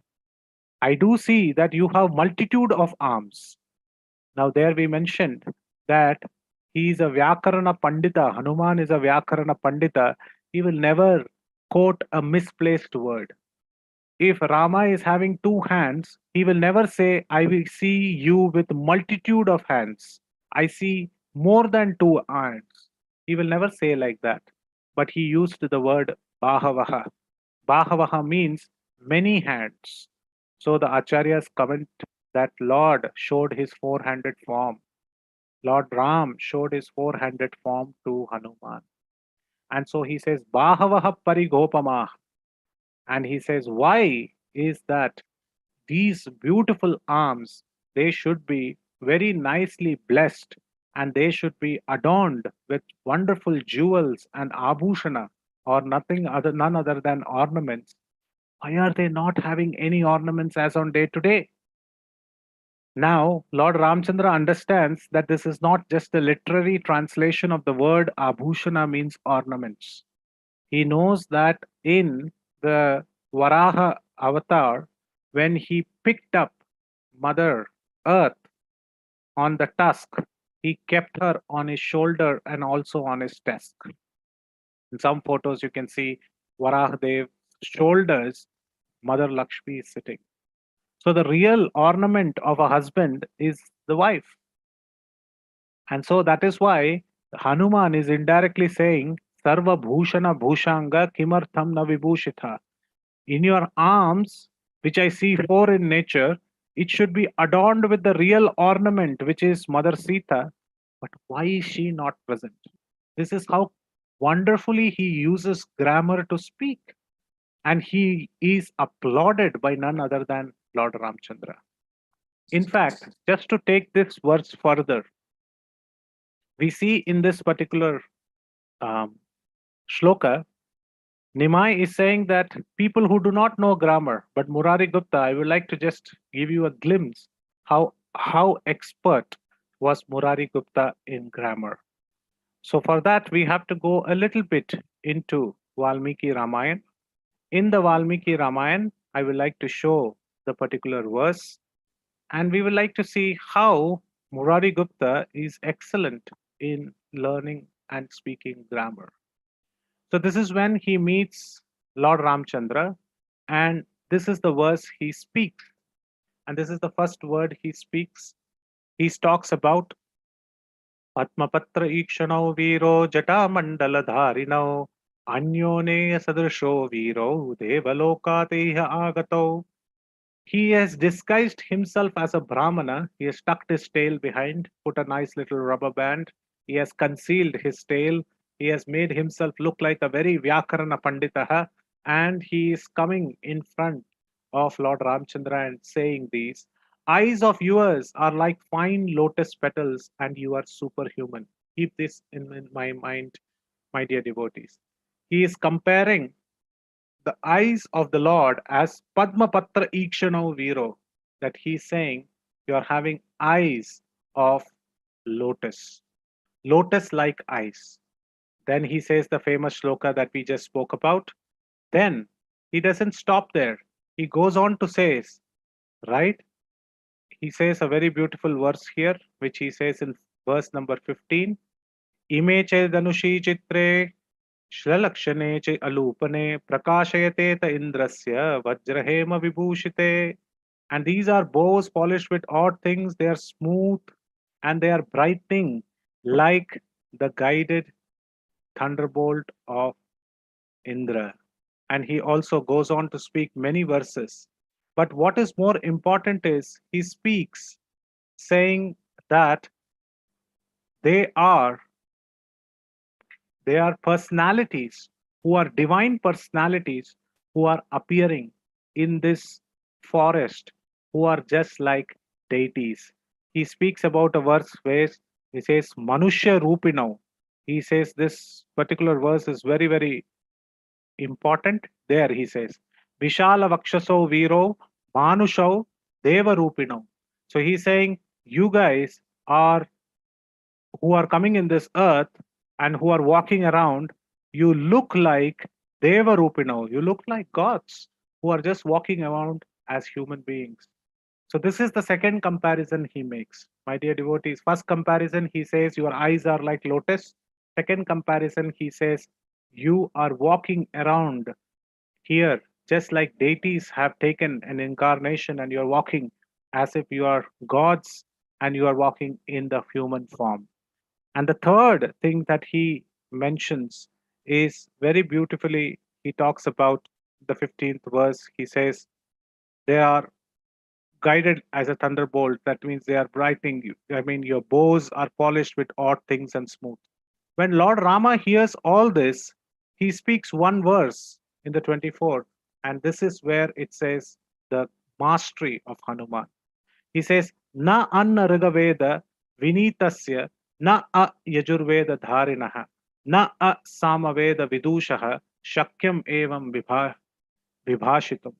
I do see that you have multitude of arms. Now there we mentioned that he is a Vyakarana Pandita. Hanuman is a Vyakarana Pandita. He will never quote a misplaced word. If Rama is having two hands, he will never say, I will see you with multitude of hands. I see more than two hands. He will never say like that. But he used the word Bahavaha. Bahavaha means many hands. So the Acharyas comment that Lord showed his four-handed form. Lord Ram showed his four-handed form to Hanuman. And so he says, Bahavaha parigopamah. And he says, why is that these beautiful arms, they should be very nicely blessed and they should be adorned with wonderful jewels and abhushana or none other than ornaments. Why are they not having any ornaments as on day to day? Now, Lord Ramchandra understands that this is not just a literary translation of the word abhushana means ornaments. He knows that in the Varaha avatar, when he picked up Mother Earth on the tusk, he kept her on his shoulder and also on his desk. In some photos, you can see Varahadev's shoulders, Mother Lakshmi is sitting. So the real ornament of a husband is the wife. And so that is why Hanuman is indirectly saying, Sarva Bhushana Bhushanga Kimartham na Vibhushitha. In your arms, which I see four in nature, it should be adorned with the real ornament, which is Mother Sita. But why is she not present? This is how wonderfully he uses grammar to speak. And he is applauded by none other than Lord Ramchandra. In fact, just to take this verse further, we see in this particular shloka, Nimai is saying that people who do not know grammar, but Murari Gupta, I would like to just give you a glimpse how expert was Murari Gupta in grammar. So for that, we have to go a little bit into Valmiki Ramayana. In the Valmiki Ramayana, I would like to show the particular verse, and we would like to see how Murari Gupta is excellent in learning and speaking grammar. So this is when he meets Lord Ramchandra, and this is the verse he speaks. And this is the first word he speaks. He talks about Padmapatra Ikshano Viro Jata Mandala Dharino Anyone Sadrisho Viro Devalokateha Agato. He has disguised himself as a Brahmana. He has tucked his tail behind, put a nice little rubber band. He has concealed his tail. He has made himself look like a very Vyakarana Panditaha. And he is coming in front of Lord Ramchandra and saying these. Eyes of yours are like fine lotus petals and you are superhuman. Keep this in my mind, my dear devotees. He is comparing the eyes of the Lord as Padmapatra Ikshano Viro, that he's saying you are having eyes of lotus, lotus like eyes. Then he says the famous shloka that we just spoke about. Then he doesn't stop there. He goes on to say, right? He says a very beautiful verse here, which he says in verse number 15. Ime che danushi chitre Shlakshane che alupane prakashayate ta indrasya vajrahema vibhushite. And these are bows polished with odd things. They are smooth and they are brightening like the guided thunderbolt of Indra. And he also goes on to speak many verses. But what is more important is he speaks saying that they are personalities who are divine personalities who are appearing in this forest, who are just like deities. He speaks about a verse where he says, Manushya Rupinau. He says this particular verse is very, very important. There he says, Vishala Vakshaso Viro Manusho Deva Rupinau. So he's saying, you guys are who are coming in this earth and who are walking around, you look like Deva Rupino. You look like gods who are just walking around as human beings. So this is the second comparison he makes. My dear devotees, first comparison, he says, your eyes are like lotus. Second comparison, he says, you are walking around here just like deities have taken an incarnation and you're walking as if you are gods and you are walking in the human form. And the third thing that he mentions is very beautifully, he talks about the 15th verse. He says, they are guided as a thunderbolt. That means they are brightening you. I mean, your bows are polished with odd things and smooth. When Lord Rama hears all this, he speaks one verse in the 24th, and this is where it says the mastery of Hanuman. He says, Na anna rigaveda vinitasya, na a yajurveda dharinaha, na a samaveda vidushaha, shakyam evam vibhashitam.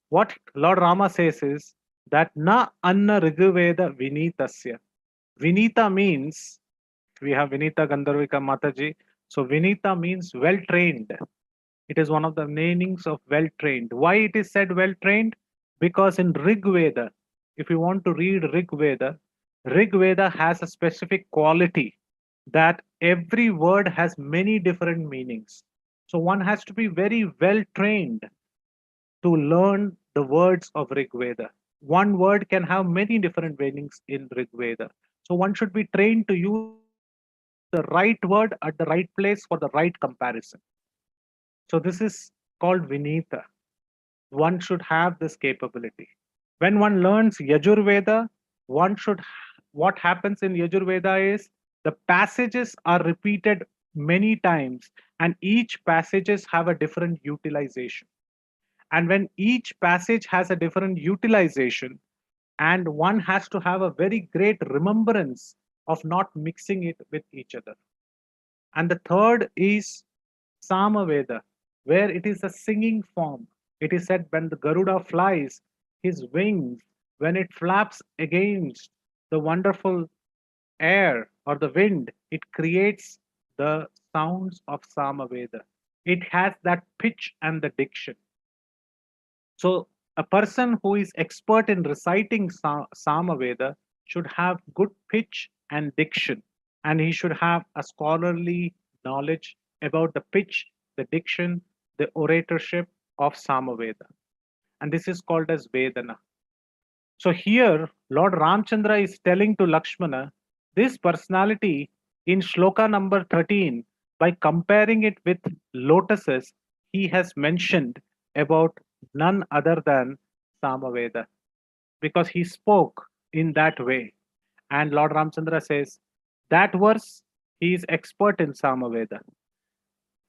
What Lord Rama says is that na anna rigaveda vinitasya. Vinita means, we have Vinita Gandharvika Mataji. So Vinita means well trained. It is one of the meanings of well trained. Why it is said well trained? Because in Rig Veda, if you want to read Rig Veda has a specific quality that every word has many different meanings. So one has to be very well trained to learn the words of Rig Veda. One word can have many different meanings in Rig Veda. So one should be trained to use the right word at the right place for the right comparison. So this is called Vinita. One should have this capability. When one learns Yajurveda, what happens in Yajurveda is the passages are repeated many times and each passages have a different utilization. And when each passage has a different utilization, and one has to have a very great remembrance of not mixing it with each other. And the third is Samaveda, where it is a singing form. It is said when the Garuda flies, his wings, when it flaps against the wonderful air or the wind, it creates the sounds of Samaveda. It has that pitch and the diction. So a person who is expert in reciting Samaveda should have good pitch and diction, and he should have a scholarly knowledge about the pitch, the diction, the oratorship of Samaveda. And this is called as Vedana. So here, Lord Ramchandra is telling to Lakshmana this personality in shloka number 13, by comparing it with lotuses, he has mentioned about none other than Samaveda, because he spoke in that way. And Lord Ramchandra says that verse, he is expert in Samaveda.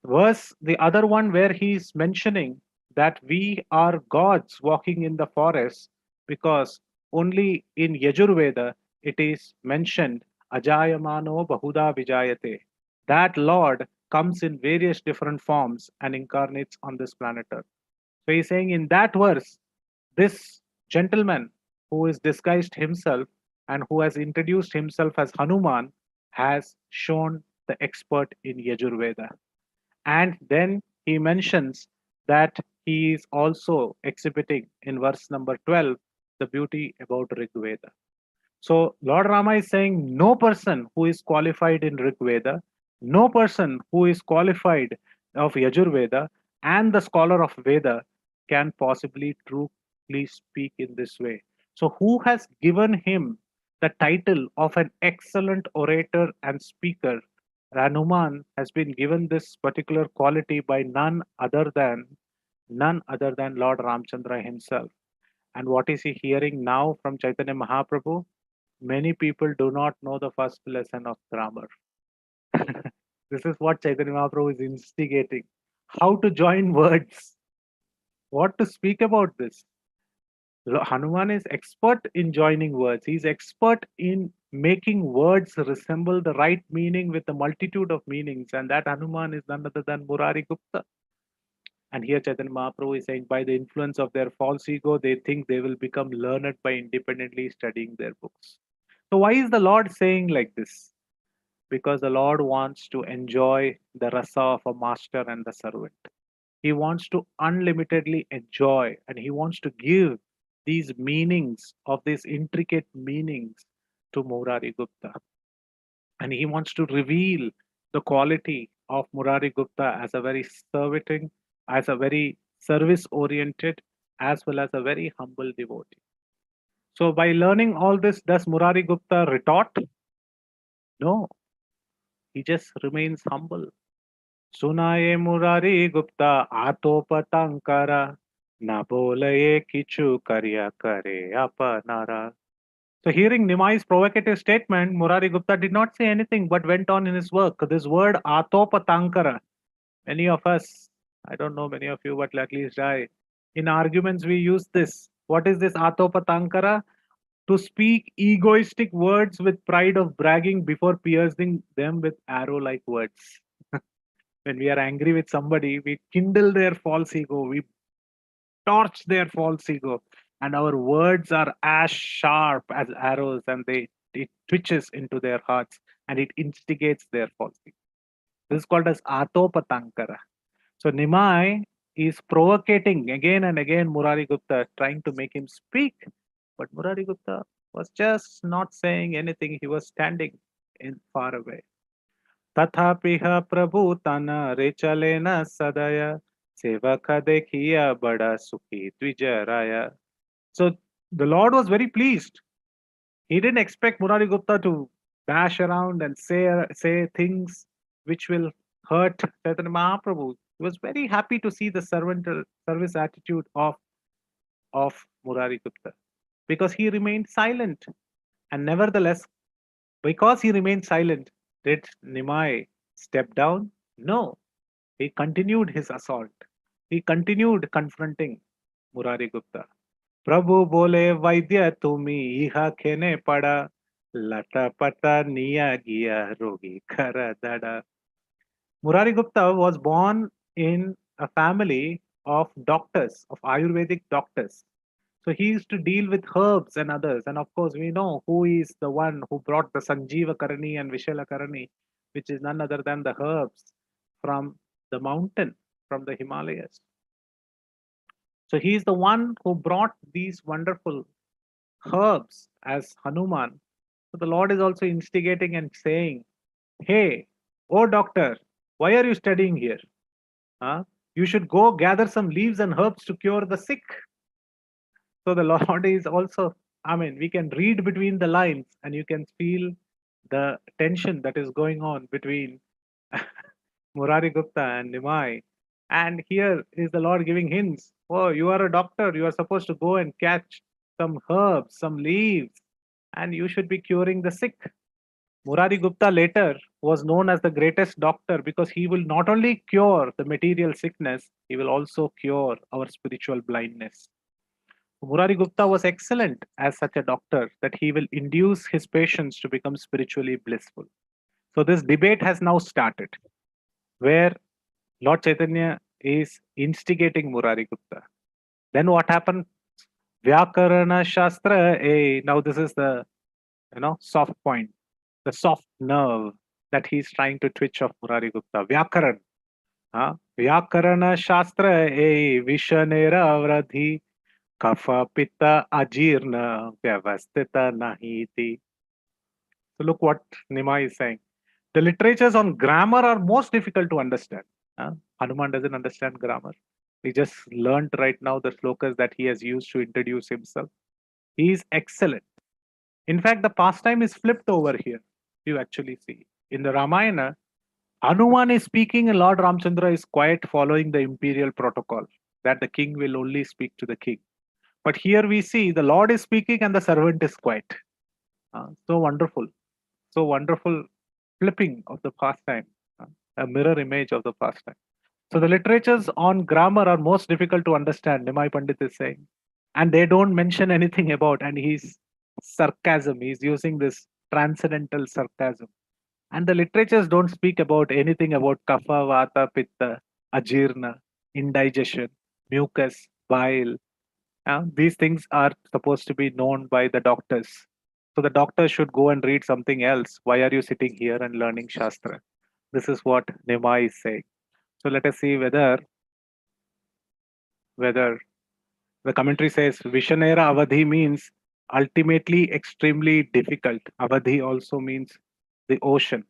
Verse, the other one where he is mentioning that we are gods walking in the forest, because only in Yajurveda it is mentioned Ajayamano Bahuda Vijayate. That Lord comes in various different forms and incarnates on this planet Earth. So he's saying in that verse, this gentleman who is disguised himself and who has introduced himself as Hanuman has shown the expert in Yajurveda. And then he mentions that he is also exhibiting in verse number 12 the beauty about Rig Veda. So Lord Rama is saying no person who is qualified in Rig Veda, no person who is qualified of Yajurveda and the scholar of Veda can possibly truly speak in this way. So who has given him the title of an excellent orator and speaker? Hanuman has been given this particular quality by none other than Lord Ramchandra himself. And what is he hearing now from Chaitanya Mahaprabhu? Many people do not know the first lesson of grammar. This is what Chaitanya Mahaprabhu is instigating. How to join words. What to speak about this. Hanuman is expert in joining words. He's expert in making words resemble the right meaning with a multitude of meanings. And that Hanuman is none other than Murari Gupta. And here Chaitanya Mahaprabhu is saying by the influence of their false ego, they think they will become learned by independently studying their books. So why is the Lord saying like this? Because the Lord wants to enjoy the rasa of a master and the servant. He wants to unlimitedly enjoy, and he wants to give these meanings of these intricate meanings to Murari Gupta. And he wants to reveal the quality of Murari Gupta as a very serving, as a very service oriented, as well as a very humble devotee. So by learning all this, does Murari Gupta retort? No. He just remains humble. Sunaye Murari Gupta Atopatankara Na bolaye kichu karya kare apanara. So hearing Nimai's provocative statement, Murari Gupta did not say anything but went on in his work. This word atopatankara, many of us, I don't know many of you, but at least I, in arguments we use this. What is this atopatankara? To speak egoistic words with pride of bragging before piercing them with arrow-like words. When we are angry with somebody, we kindle their false ego, we torch their false ego, and our words are as sharp as arrows, and it twitches into their hearts and it instigates their false ego. This is called as atopatankara. So Nimai is provocating again and again Murari Gupta, trying to make him speak, but Murari Gupta was just not saying anything. He was standing in far away. तथापिह प्रभु तन रे चले न सदय सेवक देखिया बड़ा सुखी द्विजराया. So the Lord was very pleased. He didn't expect Murari Gupta to dash around and say things which will hurt Chaitanya Mahaprabhu. He was very happy to see the service attitude of Murari Gupta, because he remained silent. And nevertheless, because he remained silent, did Nimai step down? No. He continued his assault. He continued confronting Murari Gupta. Prabhu bole vaidya tumi iha khene pada lata pata niya giya rogi kara dada. Murari Gupta was born in a family of doctors, of Ayurvedic doctors. So he used to deal with herbs and others. And of course, we know who is the one who brought the Sanjeeva Karani and Vishala Karani, which is none other than the herbs from the mountain, from the Himalayas. So he is the one who brought these wonderful herbs as Hanuman. So the Lord is also instigating and saying, hey, oh doctor, why are you studying here? You should go gather some leaves and herbs to cure the sick. So the Lord is also, we can read between the lines and you can feel the tension that is going on between Murari Gupta and Nimai. And here is the Lord giving hints. Oh, you are a doctor. You are supposed to go and catch some herbs, some leaves, and you should be curing the sick. Murari Gupta later was known as the greatest doctor because he will not only cure the material sickness, he will also cure our spiritual blindness. Murari Gupta was excellent as such a doctor that he will induce his patients to become spiritually blissful. So this debate has now started, where Lord Chaitanya is instigating Murari Gupta. Then what happened? Vyakarana Shastra, now this is the soft point, the soft nerve that he's trying to twitch of Murari Gupta. Vyakaran. Vyakarana Shastra, Vishanera Vradhi, Kapha Pitta Ajirna Vyavastita Nahiti. So look what Nimai is saying. The literatures on grammar are most difficult to understand. Hanuman doesn't understand grammar. We just learned right now the slokas that he has used to introduce himself. He is excellent. In fact, the pastime is flipped over here. You actually see. In the Ramayana, Hanuman is speaking and Lord Ramchandra is quiet, following the imperial protocol that the king will only speak to the king. But here we see the Lord is speaking and the servant is quiet. So wonderful. So wonderful flipping of the pastime. A mirror image of the pastime. So the literatures on grammar are most difficult to understand, Nimai Pandit is saying. And they don't mention anything about, and he's sarcasm. He's using this transcendental sarcasm. And the literatures don't speak about anything about kapha, vata, pitta, ajirna, indigestion, mucus, bile. These things are supposed to be known by the doctors. So the doctor should go and read something else. Why are you sitting here and learning Shastra? This is what Nimai is saying. So let us see whether the commentary says Vishanera Avadhi means ultimately extremely difficult. Avadhi also means the ocean.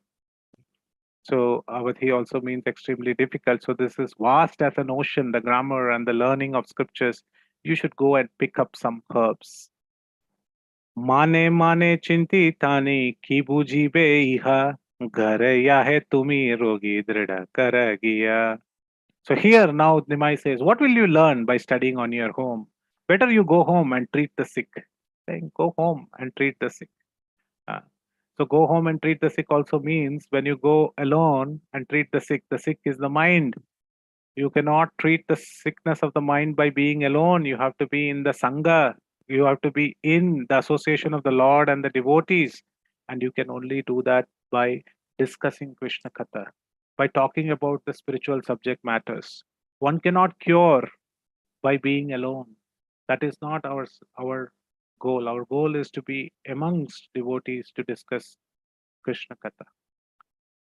So Avadhi also means extremely difficult. So this is vast as an ocean, the grammar and the learning of scriptures. You should go and pick up some herbs. Mane mane chinti tani ki bujibe iha घर yahe tumi rogi drida karagiya. So here now Nimai says, what will you learn by studying on your home? Better you go home and treat the sick. Saying, go home and treat the sick. Uh, so go home and treat the sick also means when you go alone and treat the sick is the mind. You cannot treat the sickness of the mind by being alone. You have to be in the Sangha. You have to be in the association of the Lord and the devotees. And you can only do that by discussing Krishna Katha, by talking about the spiritual subject matters. One cannot cure by being alone. That is not our goal. Our goal is to be amongst devotees to discuss Krishna Katha.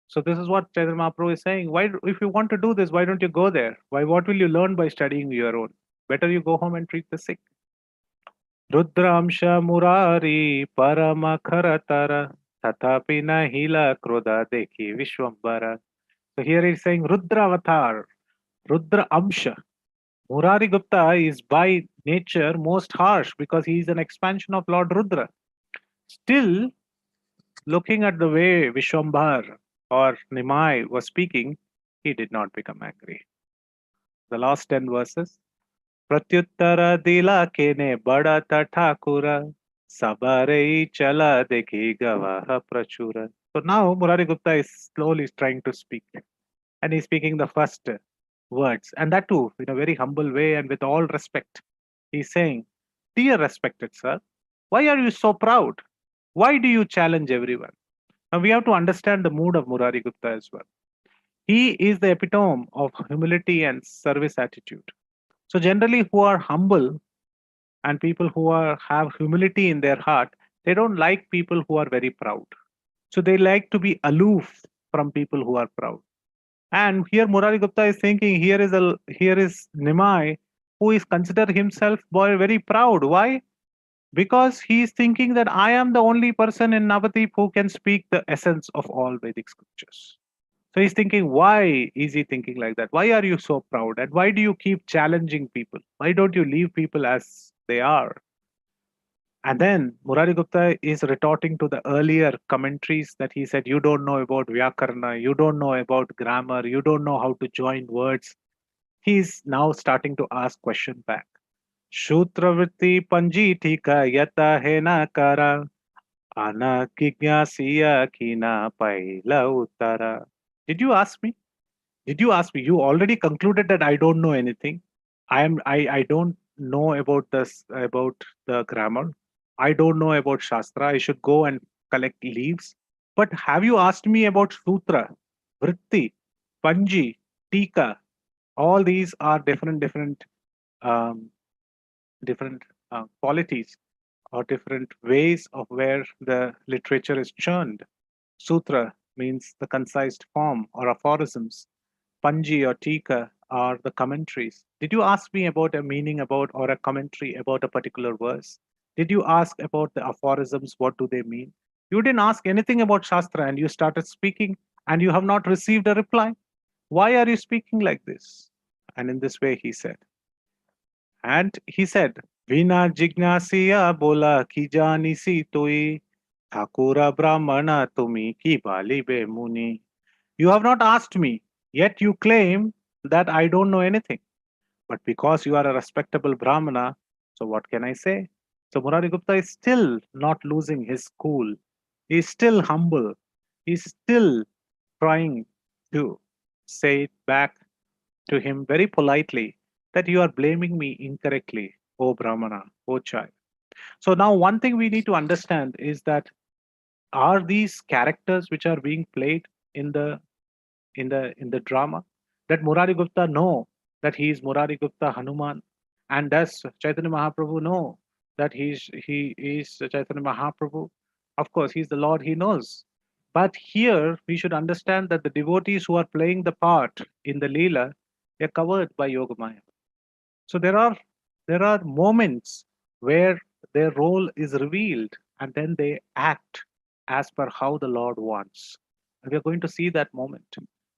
So this is what Chaitanya Mahaprabhu is saying. Why, if you want to do this, why don't you go there? Why? What will you learn by studying your own? Better you go home and treat the sick. Rudramsha Murari Parama Kharatara Tathapi Hila Kroda Dekhi Vishwambara. So here he's saying Rudra Avatar, Rudra Amsha. Murari Gupta is by nature most harsh because he is an expansion of Lord Rudra. Still, looking at the way Vishwambar or Nimai was speaking, he did not become angry. The last 10 verses. Pratyuttara dila kene badata thakura sabarei chala dekhi gavaha prachura. So now Murari Gupta is slowly trying to speak. And he's speaking the first words. And that too, in a very humble way and with all respect. He's saying, dear respected sir, why are you so proud? Why do you challenge everyone? Now we have to understand the mood of Murari Gupta as well. He is the epitome of humility and service attitude. So generally who are humble and people who have humility in their heart, they don't like people who are very proud. So they like to be aloof from people who are proud. And here Murari Gupta is thinking, here is Nimai, who is considered himself very proud. Why? Because he is thinking that I am the only person in Navadip who can speak the essence of all Vedic scriptures. So he's thinking, why is he thinking like that? Why are you so proud? And why do you keep challenging people? Why don't you leave people as they are? And then Murari Gupta is retorting to the earlier commentaries that he said, you don't know about Vyakarna, you don't know about grammar, you don't know how to join words. He's now starting to ask question back. Shutravritti panji thika yata hena kara ana kigyasiya kina paila uttara. Did you ask me? Did you ask me? You already concluded that I don't know anything. I don't know about the grammar. I don't know about Shastra. I should go and collect leaves. But have you asked me about Sutra, Vritti, Panji, Tika? All these are different um, qualities or different ways of where the literature is churned. Sutra means the concise form or aphorisms. Panji or Tika are the commentaries. Did you ask me about a meaning about or a commentary about a particular verse? Did you ask about the aphorisms? What do they mean? You didn't ask anything about Shastra and you started speaking and you have not received a reply. Why are you speaking like this? And in this way he said. And he said, Vina jignasiya bola ki jani si toi Thakura Brahmana tumi ki bali be muni. You have not asked me, yet you claim that I don't know anything. But because you are a respectable Brahmana, so what can I say? So Murari Gupta is still not losing his cool. He is still humble. He is still trying to say it back to him very politely that you are blaming me incorrectly, O Brahmana, O child. So now one thing we need to understand is that are these characters which are being played in the drama, that Murari Gupta know that he is Murari Gupta Hanuman, and does Chaitanya Mahaprabhu know that he is Chaitanya Mahaprabhu? Of course, he's the Lord, he knows. But here we should understand that the devotees who are playing the part in the Leela, they're covered by Yogamaya. So there are moments where their role is revealed and then they act as per how the Lord wants. And we're going to see that moment.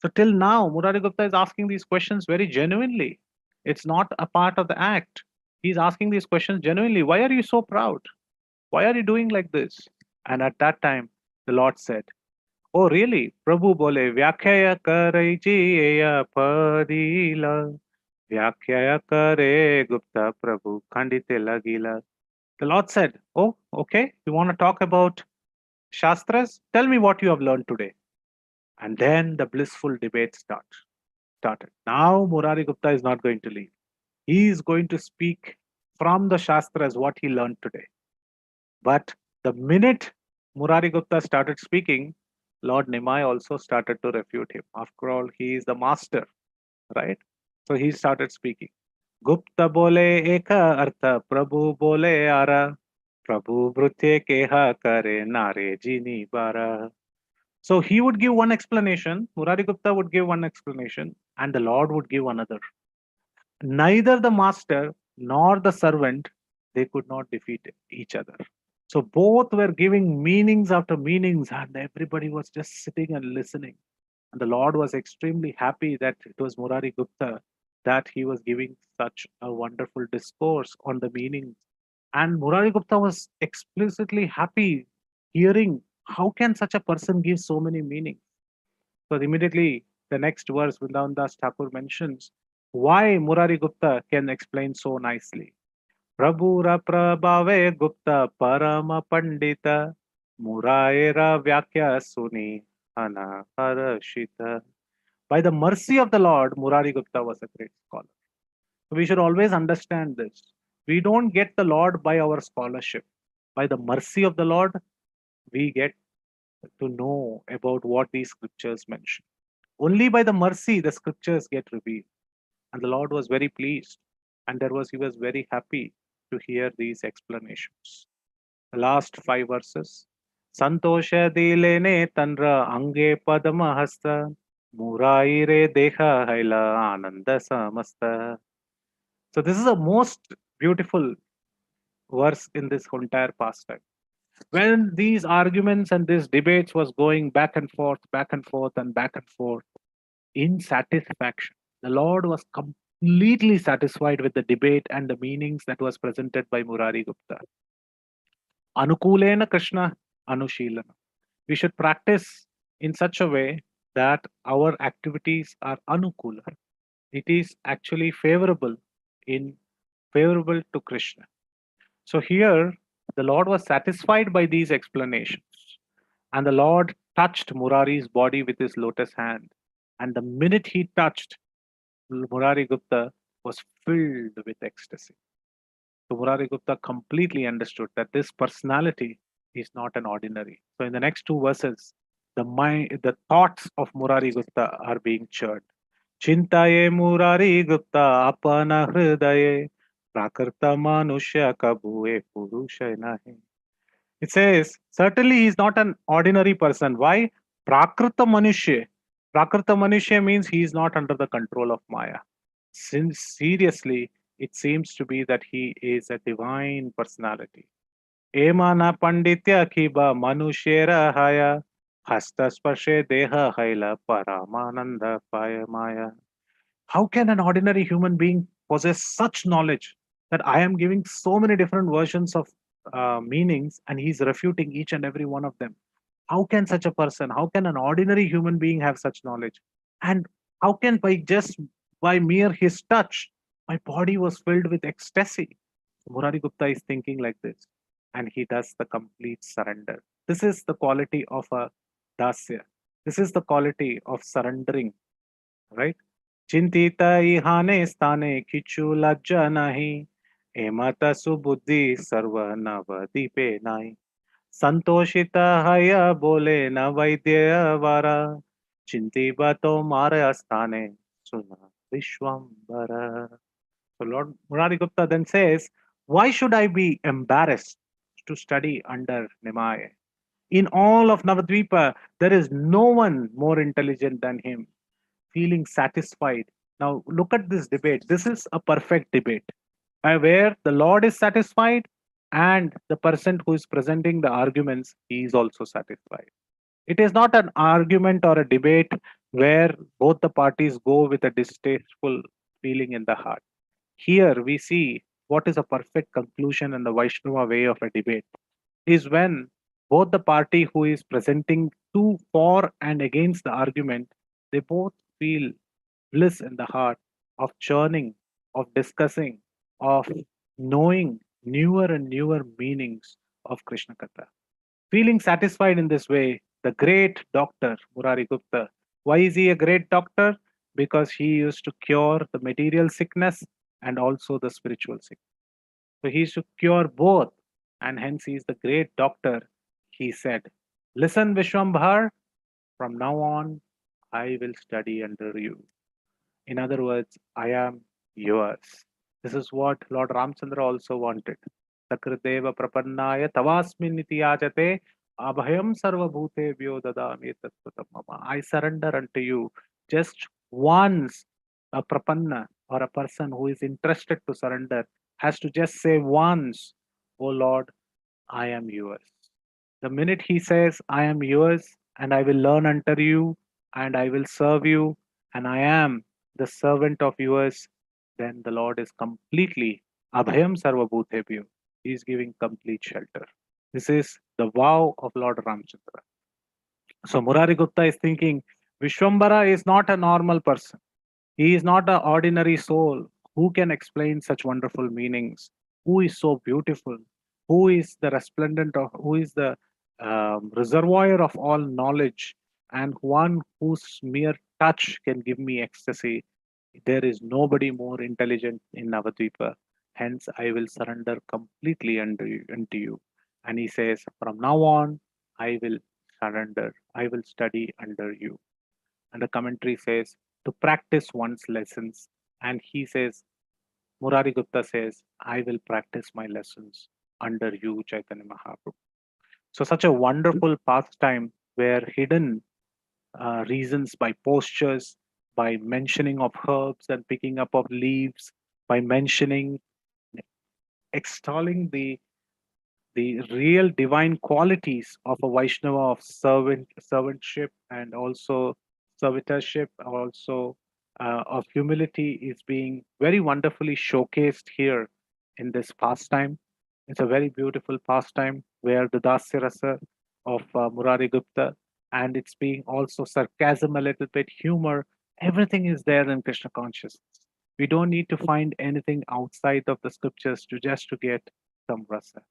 So till now, Murari Gupta is asking these questions very genuinely. It's not a part of the act. He's asking these questions genuinely. Why are you so proud? Why are you doing like this? And at that time, the Lord said, Oh, really? Prabhu bole, Vyakhya kare jiya padila. Vyakhya kare Gupta Prabhu Khandite lagila. The Lord said, oh, okay, you want to talk about Shastras? Tell me what you have learned today. And then the blissful debate started. Now Murari Gupta is not going to leave. He is going to speak from the Shastras what he learned today. But the minute Murari Gupta started speaking, Lord Nimai also started to refute him. After all, he is the master, right? So he started speaking. Gupta bole eka artha, Prabhu bole ara, Prabhu brutye keha kare nare jini bara. So he would give one explanation, Murari Gupta would give one explanation, and the Lord would give another. Neither the master nor the servant, they could not defeat each other. So both were giving meanings after meanings, and everybody was just sitting and listening. And the Lord was extremely happy that it was Murari Gupta that he was giving such a wonderful discourse on the meanings. And Murari Gupta was explicitly happy hearing how can such a person give so many meanings. So immediately the next verse, Vrindavan Das Thakur mentions why Murari Gupta can explain so nicely. Prabhura Prabhave Gupta Parama Pandita Muraira Vyakya Suni Ana Harashita. By the mercy of the Lord, Murari Gupta was a great scholar. So we should always understand this. We don't get the Lord by our scholarship. By the mercy of the Lord, we get to know about what these scriptures mention. Only by the mercy the scriptures get revealed. And the Lord was very pleased. And he was very happy to hear these explanations. The last 5 verses. Santosha dilene tanra ange padama hasta muraire deha haila ananda samasta. So this is the most beautiful verse in this entire pastime. When these arguments and these debates was going back and forth, and back and forth, in satisfaction, the Lord was completely satisfied with the debate and the meanings that was presented by Murari Gupta. Anukulena Krishna Anushilana. We should practice in such a way that our activities are anukula. It is actually favorable to Krishna. So here the Lord was satisfied by these explanations. And the Lord touched Murari's body with his lotus hand. And the minute he touched, Murari Gupta was filled with ecstasy. So Murari Gupta completely understood that this personality is not an ordinary. So in the next 2 verses, the thoughts of Murari Gupta are being churned. Chintaye Murari Gupta apana hridaye prakarta manushya kabue purusha nahi. It says, certainly he is not an ordinary person. Why? Prakrita Manushya. Prakrita Manushya means he is not under the control of Maya. Since seriously, it seems to be that he is a divine personality. Emana Panditya Kiba Manushera Haya Hastasparshe Deha Haila Paramananda Paya Maya. How can an ordinary human being possess such knowledge that I am giving so many different versions of meanings and he's refuting each and every one of them? How can such a person, how can an ordinary human being have such knowledge? And how can by mere his touch, my body was filled with ecstasy? Murari Gupta is thinking like this, and he does the complete surrender. This is the quality of a dasya. This is the quality of surrendering, right? Chintita ihane stane kichu lajja nahi, emata subuddhi sarva navadipe nahi. Santoshita haya bole na vaidya vara, chintiba to mara asthane suna vishwambara. So Lord Murari Gupta then says, why should I be embarrassed to study under Nemai? In all of Navadvipa, there is no one more intelligent than him, feeling satisfied. Now look at this debate. This is a perfect debate where the Lord is satisfied and the person who is presenting the arguments, he is also satisfied. It is not an argument or a debate where both the parties go with a distasteful feeling in the heart. Here we see what is a perfect conclusion in the Vaishnava way of a debate is when both the party who is presenting two for and against the argument, they both feel bliss in the heart of churning, of discussing, of knowing newer and newer meanings of Krishna Katha. Feeling satisfied in this way, the great doctor Murari Gupta, why is he a great doctor? Because he used to cure the material sickness and also the spiritual sickness. So he used to cure both, and hence he is the great doctor. He said, listen, Vishwambhar, from now on, I will study under you. In other words, I am yours. This is what Lord Ramchandra also wanted. Sakrideva prapannaya tavasmin iti yajate abhayam sarvabhutebhyo dadami tattvatam mama. I surrender unto you. Just once a prapanna or a person who is interested to surrender has to just say once, O Lord, I am yours. The minute he says, I am yours and I will learn under you and I will serve you and I am the servant of yours, then the Lord is completely Abhayam Sarvabhutebhyo. He is giving complete shelter. This is the vow of Lord Ramchandra. So Murari Gupta is thinking Vishwambara is not a normal person. He is not an ordinary soul. Who can explain such wonderful meanings? Who is so beautiful? Who is the resplendent of, who is the reservoir of all knowledge, and one whose mere touch can give me ecstasy? There is nobody more intelligent in Navadvipa. Hence, I will surrender completely unto you. And he says, from now on, I will surrender. I will study under you. And the commentary says, to practice one's lessons. And he says, Murari Gupta says, I will practice my lessons under you, Chaitanya Mahaprabhu. So such a wonderful pastime where hidden reasons by postures, by mentioning of herbs and picking up of leaves, by mentioning, extolling the real divine qualities of a Vaishnava of servantship and also servitorship, also of humility is being very wonderfully showcased here in this pastime. It's a very beautiful pastime where the Dasya Rasa of Murari Gupta, and it's being also sarcasm a little bit, humor, everything is there in Krishna consciousness. We don't need to find anything outside of the scriptures to get some rasa.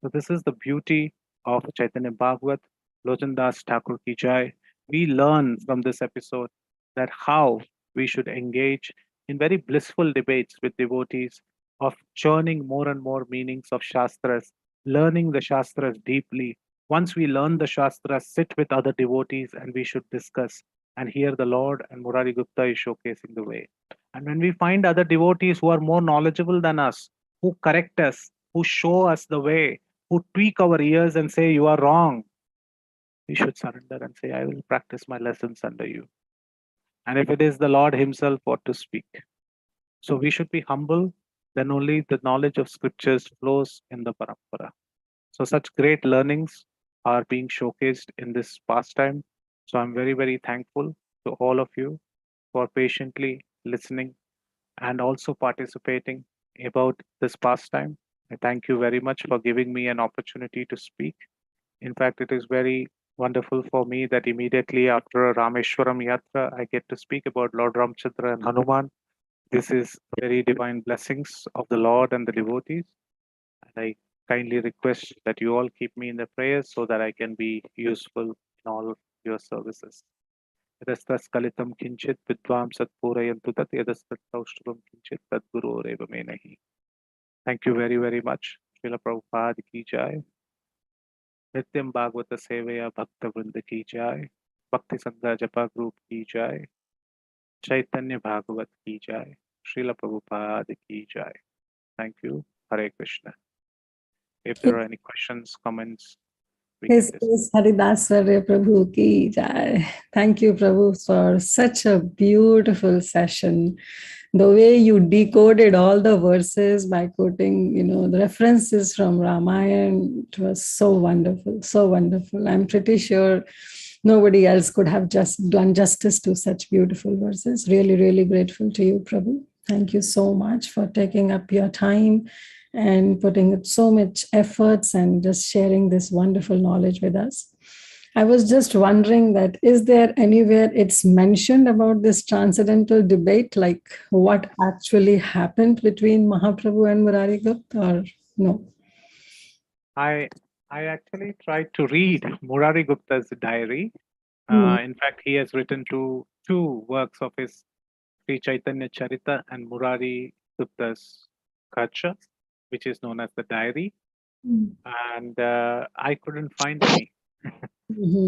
So this is the beauty of Chaitanya Bhagavat, Lojandas Thakur ki jai. We learn from this episode that how we should engage in very blissful debates with devotees of churning more and more meanings of Shastras, learning the Shastras deeply. Once we learn the Shastras, sit with other devotees and we should discuss. And here the Lord and Murari Gupta is showcasing the way. And when we find other devotees who are more knowledgeable than us, who correct us, who show us the way, who tweak our ears and say, you are wrong, we should surrender and say, I will practice my lessons under you. And if it is the Lord himself, what to speak? So we should be humble, then only the knowledge of scriptures flows in the parampara. So such great learnings are being showcased in this pastime. So I'm very, very thankful to all of you for patiently listening and also participating about this pastime. I thank you very much for giving me an opportunity to speak. In fact, it is very wonderful for me that immediately after Rameshwaram Yatra, I get to speak about Lord Ramchandra and Hanuman. This is very divine blessings of the Lord and the devotees. And I kindly request that you all keep me in the prayers so that I can be useful in all of your services. Yadastas kalitam kinchit vidvam satpurayantu tat yadastat kaushtabam kinchit tat guroreva me nahi. Thank you very, very much. Srila Prabhupada ki jai. Nityam Bhagavata Sevaya Bhakta Vrinda ki jai. Bhakti Sangha Japa Group ki jai. Chaitanya Bhagavat ki jai. Srila Prabhupada ki jai. Thank you. Hare Krishna. If there are any questions, comments, we can discuss.
Yes, Haridas Varya Prabhu ki jai. Thank you, Prabhu, for such a beautiful session. The way you decoded all the verses by quoting, the references from Ramayana, it was so wonderful, so wonderful. I'm pretty sure nobody else could have just done justice to such beautiful verses. Really, really grateful to you, Prabhu. Thank you so much for taking up your time and putting so much efforts and just sharing this wonderful knowledge with us. I was just wondering that is there anywhere it's mentioned about this transcendental debate, like what actually happened between Mahaprabhu and Murari Gupta, or no?
I actually tried to read Murari Gupta's diary. In fact, he has written two works of his, Sri Chaitanya Charita and Murari Gupta's Kacha, which is known as the diary. And I couldn't find any.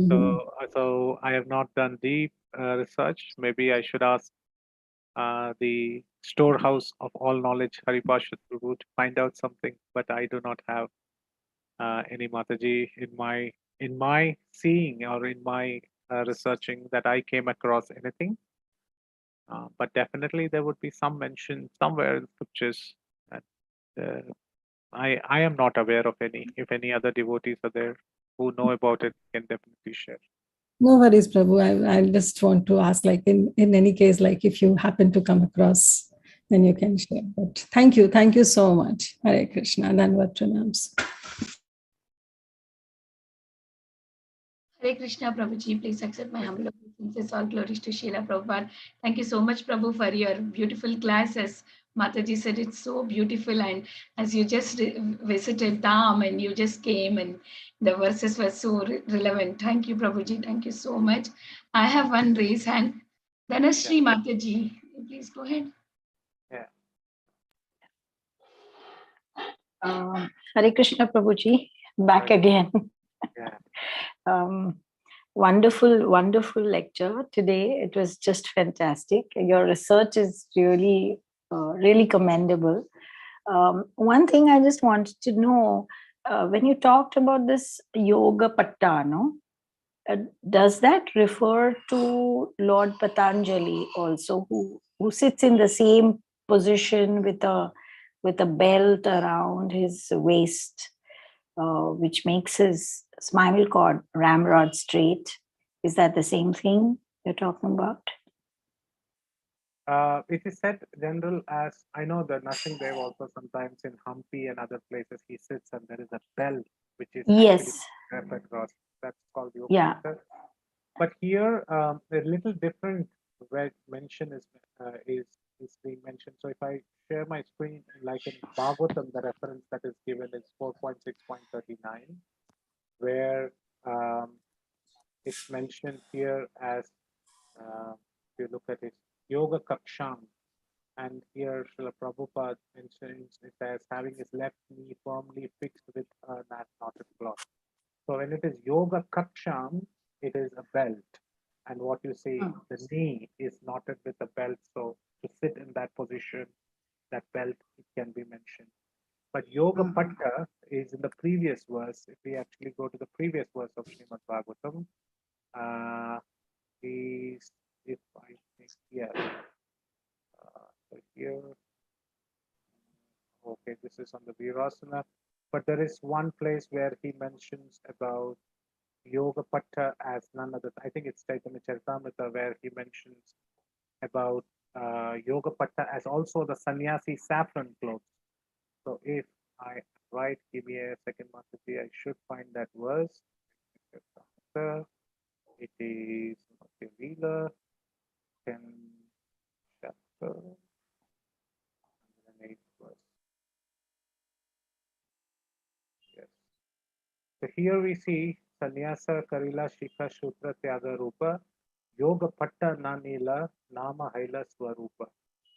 So I have not done deep research. Maybe I should ask the storehouse of all knowledge, Haridas Prabhu, to find out something. But I do not have any Mataji in my seeing or in my researching that I came across anything. But definitely there would be some mention somewhere in scriptures. And I am not aware of any. If any other devotees are there who know about it, can definitely share.
No worries, Prabhu. I just want to ask, like in any case, like if you happen to come across, then you can share. But thank you so much. Hare Krishna. Dandavat pranams.
Hare Krishna, Prabhuji, please accept my humble obeisances. All glories to Srila Prabhupada. Thank you so much, Prabhu, for your beautiful classes. Mataji said it's so beautiful, and as you just visited Dham and you just came and the verses were so relevant. Thank you, Prabhuji. Thank you so much. I have one raise hand. Dhanashree Mataji, please go ahead.
Yeah.
Hare Krishna, Prabhuji, back again.
Yeah.
Wonderful lecture today. It was just fantastic. Your research is really commendable. One thing I just wanted to know, when you talked about this yoga patta, no? Does that refer to Lord Patanjali also, who sits in the same position with a belt around his waist, which makes his spinal cord ramrod straight? Is that the same thing you're talking about?
It is said general as, I know that nothing there also sometimes in Hampi and other places he sits and there is a bell which is
Yes.
actually across. That's called yoga.
Yeah.
But here a little different where mention is being mentioned. So if I share my screen, like in Bhagavatam, the reference that is given is 4.6.39, where it's mentioned here as, if you look at it, Yoga Kaksham, and here Srila Prabhupada mentions it as having his left knee firmly fixed with a knotted cloth. So when it is Yoga Kaksham, it is a belt. And what you see, the knee is knotted with a belt. So to sit in that position, that belt, it can be mentioned. But Yoga Patta is in the previous verse. If we actually go to the previous verse of Srimad Bhagavatam, is, if I think, yeah. So here, okay, this is on the Virasana. But there is one place where he mentions about Yoga Patta as none other. I think it's Chaitanya Charitamrita where he mentions about Yoga Patta as also the sannyasi saffron clothes. So if I write, give me a second, Mataji, I should find that verse. It is Vila, 10 chapter, 108 verse. Yes. So here we see Sannyasa Karila Shikha Shutra Tyaga Rupa Yoga Patta Nanila Nama Haila Swarupa.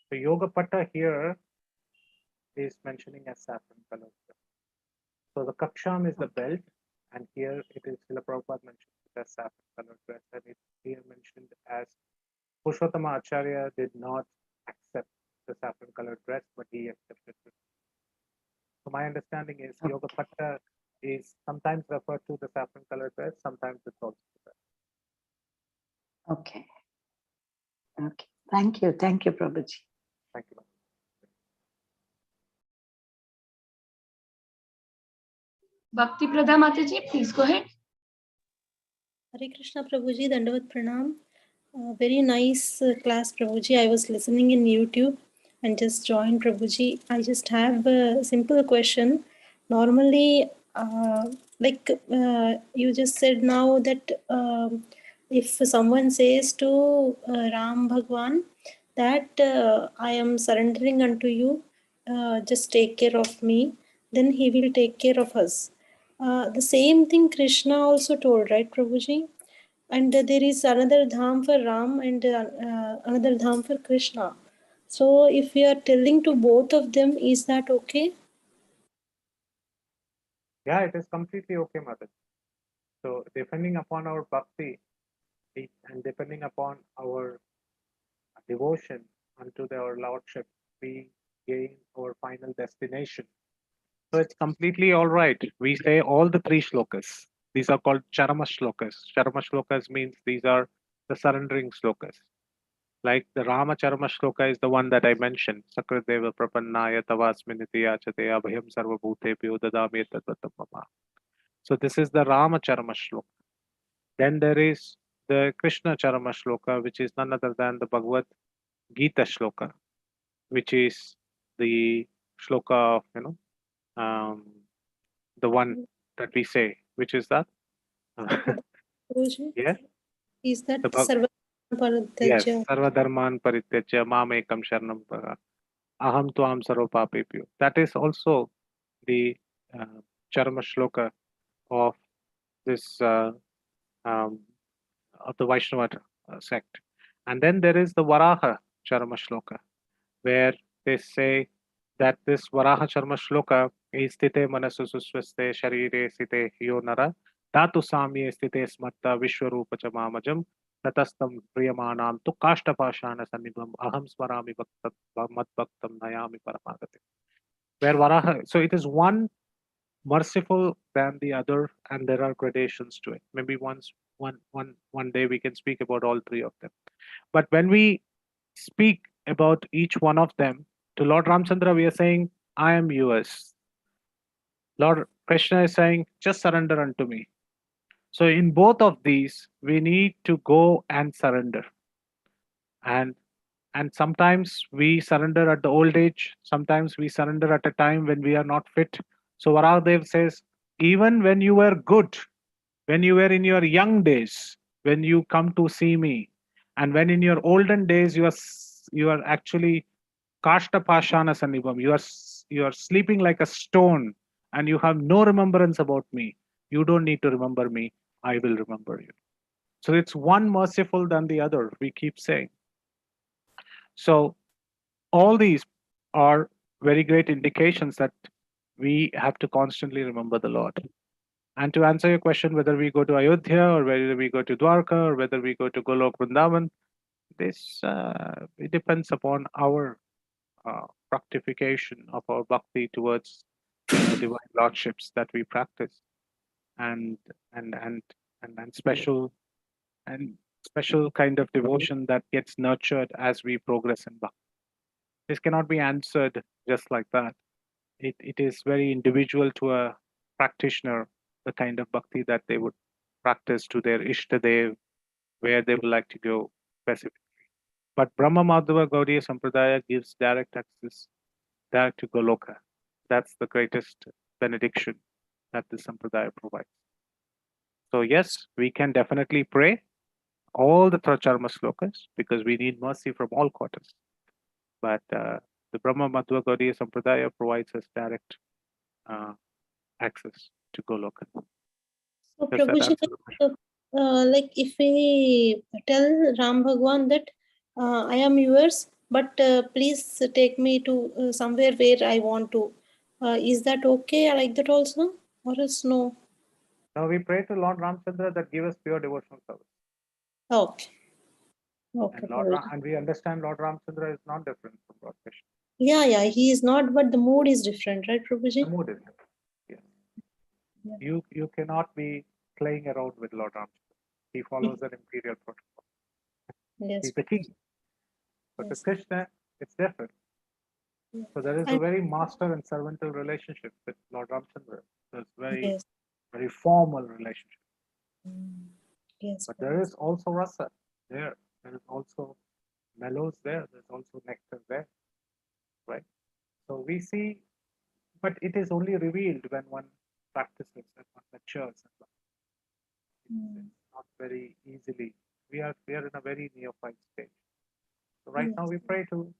So Yoga Patta here is mentioning as saffron color. So the Kaksham is the belt, and here it is Srila Prabhupada mentioned it as saffron colored dress, and it's here mentioned as Purushotama Acharya did not accept the saffron colored dress, but he accepted it. So my understanding is Yoga Patta is sometimes referred to the saffron colored dress, sometimes it's also the dress.
Okay. Thank you, Prabhuji.
Thank you.
Bhakti Pradha Mataji, please go ahead.
Hare Krishna Prabhuji, Dandavat Pranam. Very nice class, Prabhuji. I was listening in YouTube and just joined, Prabhuji. I just have a simple question. Normally, like you just said now that if someone says to Ram Bhagwan that I am surrendering unto you, just take care of me, then he will take care of us. The same thing Krishna also told, right, Prabhuji? And there is another dham for Ram and another dham for Krishna. So if we are telling to both of them, is that okay?
Yeah, it is completely okay, Mother. So depending upon our bhakti and depending upon our devotion unto our Lordship, we gain our final destination. So it's completely all right. We say all the three shlokas. These are called charama shlokas. Charama shlokas means these are the surrendering shlokas. Like the Rama Charama shloka is the one that I mentioned. Sakradeva prapannaya tavasminiti yachate abhayam sarvabhutebhyo dadami tadvatam mama. So this is the Rama Charama shloka. Then there is the Krishna Charama shloka, which is none other than the Bhagavad Gita shloka, which is the shloka of, the one that we say, which is that?
Prabhuji?
Yeah?
Is that
The Bhag-
Sarva
yes,
Paradhyajya?
Sarvadharman Parityajya Mamekam Sharanam Para Aham Tuam Sarvapapepyo. That is also the Charma shloka of this of the Vaishnava sect. And then there is the Varaha Charma shloka, where they say that this Varaha Charma shloka is Stite Manasu Suswaste Sharire Site Yonara Dhatu Samye Stite Smarta Vishwarupa Chamamajam Tatastam Priyamanam Tu Kashtapashana Sanibam Aham Smarami Mat Bhaktam Nayami Paramagati. Where Varaha, so it is one merciful than the other, and there are gradations to it. Maybe one day we can speak about all three of them. But when we speak about each one of them, to Lord Ramchandra, we are saying, I am yours. Lord Krishna is saying, just surrender unto me. So in both of these, we need to go and surrender. And sometimes we surrender at the old age, sometimes we surrender at a time when we are not fit. So Varahadev says, even when you were good, when you were in your young days, when you come to see me, and when in your olden days you are actually kashta pashana sanibam, you are sleeping like a stone, and you have no remembrance about me. You don't need to remember me. I will remember you. So it's one merciful than the other. We keep saying. So all these are very great indications that we have to constantly remember the Lord. And to answer your question, whether we go to Ayodhya or whether we go to Dwarka or whether we go to Golok Vrindavan, this it depends upon our fructification of our bhakti towards divine lordships that we practice, and special kind of devotion that gets nurtured as we progress in bhakti. This cannot be answered just like that. It is very individual to a practitioner, the kind of bhakti that they would practice to their Ishtadev, where they would like to go specifically. But Brahma Madhava Gaudiya Sampradaya gives direct access, direct to Goloka. That's the greatest benediction that the Sampradaya provides. So yes, we can definitely pray all the Tracharma slokas because we need mercy from all quarters. But the Brahma Madhva Gaudiya Sampradaya provides us direct access to Goloka.
So
Does that
Prabhuji,
answer the question?
like if we tell Ram Bhagwan that I am yours, but please take me to somewhere where I want to. Is that okay like that also? Or else no?
Now we pray to Lord Ramchandra that give us pure devotional service.
Okay. Okay.
And we understand Lord Ramchandra is not different from Lord Krishna.
Yeah, he is not, but the mood is different, right, Prabhuji?
The mood is different. Yes. Yeah. You cannot be playing around with Lord Ramchandra. He follows an imperial protocol.
Yes.
He's the king. But
Yes.
with Krishna, it's different.
Yeah.
So there is a very master and servantal relationship with Lord Ramchandra. It's very, very formal relationship.
Yes.
But there is also rasa there. There is also mellows there. There's also nectar there. Right? So we see, but it is only revealed when one practices and one matures. It's not very easily. We are in a very neophyte stage. So right now we pray to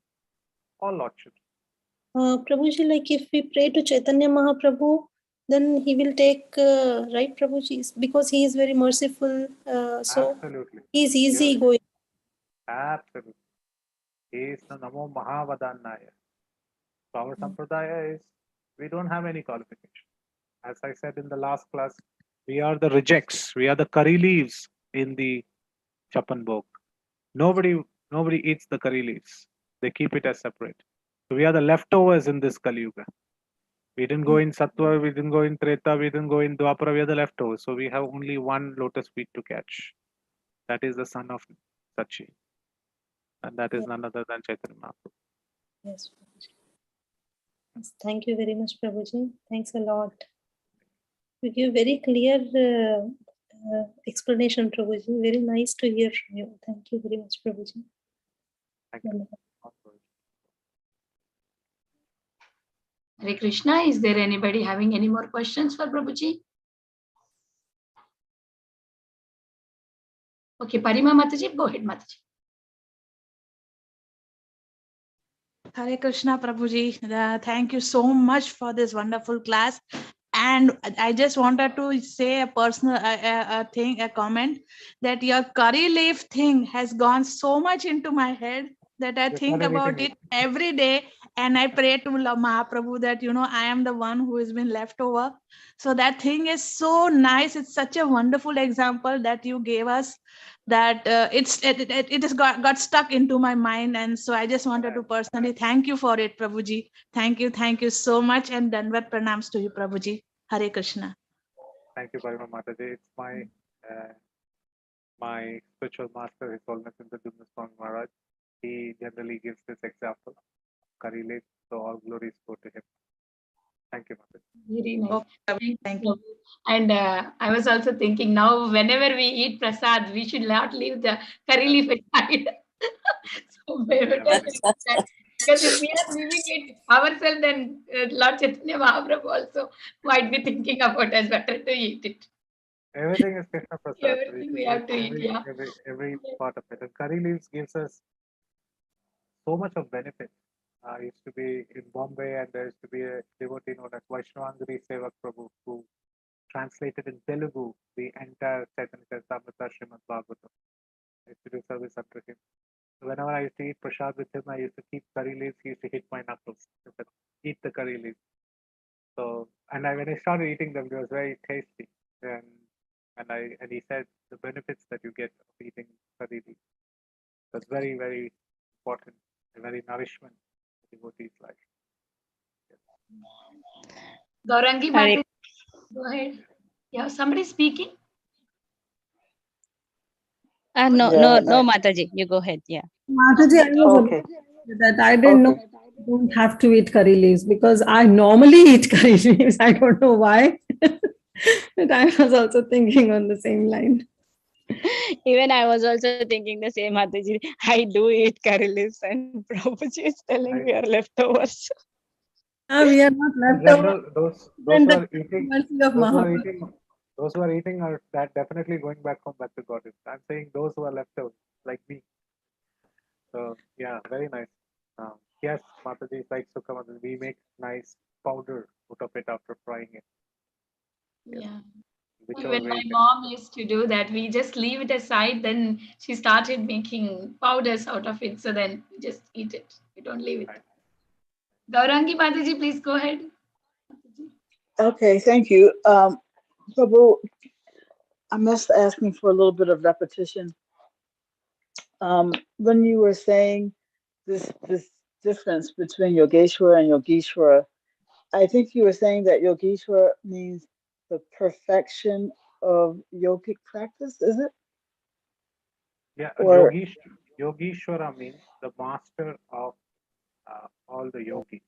all Lord children.
Prabhuji, like if we pray to Chaitanya Mahaprabhu, then he will take, right, Prabhuji? Because he is very merciful. So
Absolutely.
he is easy going.
Absolutely. He is the Namo Mahavadannaya. So our sampradaya is, we don't have any qualification. As I said in the last class, we are the rejects. We are the curry leaves in the Chapan Bhog. Nobody eats the curry leaves. They keep it as separate. So we are the leftovers in this Kali Yuga. We didn't go in Sattva, we didn't go in Treta, we didn't go in Dwapara, we are the leftovers. So we have only one lotus feet to catch. That is the son of Sachi. And that is none other than Chaitanya Mahaprabhu.
Yes, Prabhuji. Yes, thank you very much, Prabhuji. Thanks a lot. You give very clear explanation, Prabhuji. Very nice to hear from you. Thank you very much, Prabhuji.
Thank you.
Hare Krishna. Is there anybody having any more questions for Prabhuji? Okay, Parima Mataji, go ahead, Mataji.
Hare Krishna, Prabhuji. Thank you so much for this wonderful class. And I just wanted to say a personal thing, a comment, that your curry leaf thing has gone so much into my head that I think about it every day. And I pray to Mahaprabhu that, I am the one who has been left over. So that thing is so nice. It's such a wonderful example that you gave us, that it has got stuck into my mind. And so I just wanted to personally thank you for it, Prabhuji. Thank you so much. And Danvat pranams to you, Prabhuji. Hare Krishna.
Thank you, Parima Mataji. It's my spiritual master, His Holiness Indra Swami Maharaj. He generally gives this example, curry leaf, so all glories go to him. Thank you, Mataji.
Very nice.
Okay, thank you.
And I was also thinking, now whenever we eat prasad, we should not leave the curry leaf aside. So because if we are leaving it ourselves, then Lord Chaitanya Mahaprabhu also might be thinking about us, better to eat it.
Everything is Krishna Prasad.
Everything we have to eat, yeah.
Every part of it. And curry leaves gives us so much of benefit. I used to be in Bombay, and there used to be a devotee known as Vaishnavangari Sevak Prabhu, who translated in Telugu the entire Chaitanya Charitamrita Srimad Bhagavatam. I used to do service under him. Whenever I used to eat prasad with him, I used to keep curry leaves. He used to hit my knuckles. He said, eat the curry leaves. So, and when I started eating them, it was very tasty. And he said the benefits that you get of eating curry leaves. That's very, very important, and very nourishment to devotees' life.
Gaurangi
Hare-
Mataji, go ahead. Yeah, somebody speaking?
No,
Yeah,
no, Mataji, you go ahead. Yeah.
Mataji, I was
Okay.
about to say that I didn't know I don't have to eat curry leaves because I normally eat curry leaves. I don't know why. But I was also thinking on the same line.
Even I was also thinking the same, Mataji. I do eat curry leaves, and Prabhuji is telling we are leftovers.
We are not
In
left over.
general, those
Then
who
the
are eating,
mercy of Mahaprabhu.
those who are eating are that definitely going back home back to God. I'm saying those who are left out, like me. So yeah, very nice. Yes, Mataji, like Sukha Mataji, we make nice powder out of it after frying it.
Yeah.
Whichever
When
way
my
you can.
mom used to do that, we just leave it aside. Then she started making powders out of it. So then we just eat it. We don't leave it. Gaurangi Mataji, please go ahead.
Okay, thank you. Prabhu, I'm just asking for a little bit of repetition. When you were saying this difference between Yogeshwara and Yogeshwara, I think you were saying that Yogeshwara means the perfection of yogic practice, is it?
Yeah,
Or
Yogeshwara means the master of all the yogis.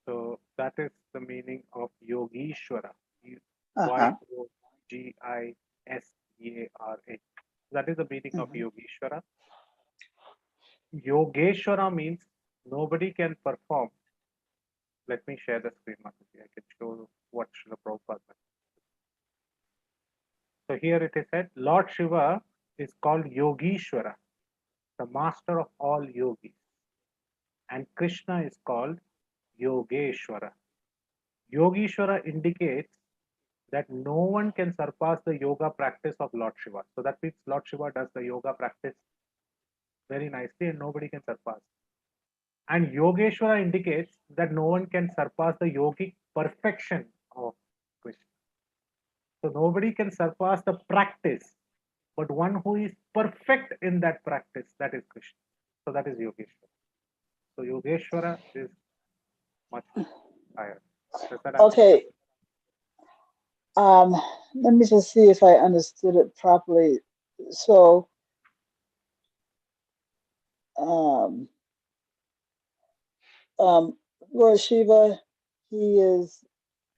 So that is the meaning of Yogeshwara. Yogishara. That is the meaning of Yogeshwara. Yogeshwara means nobody can perform. Let me share the screen, Mataji. I can show what Srila Prabhupada meant. So here it is said, Lord Shiva is called Yogishwara, the master of all yogis. And Krishna is called Yogeshwara. Yogeshwara indicates that no one can surpass the yoga practice of Lord Shiva. So that means Lord Shiva does the yoga practice very nicely and nobody can surpass. And Yogeshwara indicates that no one can surpass the yogic perfection of Krishna. So nobody can surpass the practice, but one who is perfect in that practice, that is Krishna. So that is Yogeshwara. So Yogeshwara is much higher.
Okay. Let me just see if I understood it properly. So, Lord Shiva, he is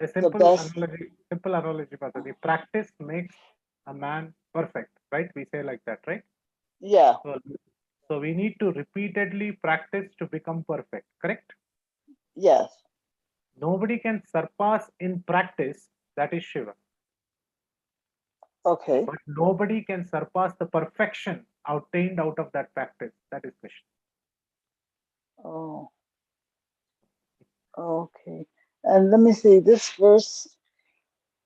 a
the best.
Simple analogy, Mata. The practice makes a man perfect, right? We say like that, right?
Yeah.
So we need to repeatedly practice to become perfect, correct?
Yes.
Nobody can surpass in practice, that is Shiva.
Okay.
But nobody can surpass the perfection obtained out of that practice, that is Krishna.
Oh. Okay. And let me see, this verse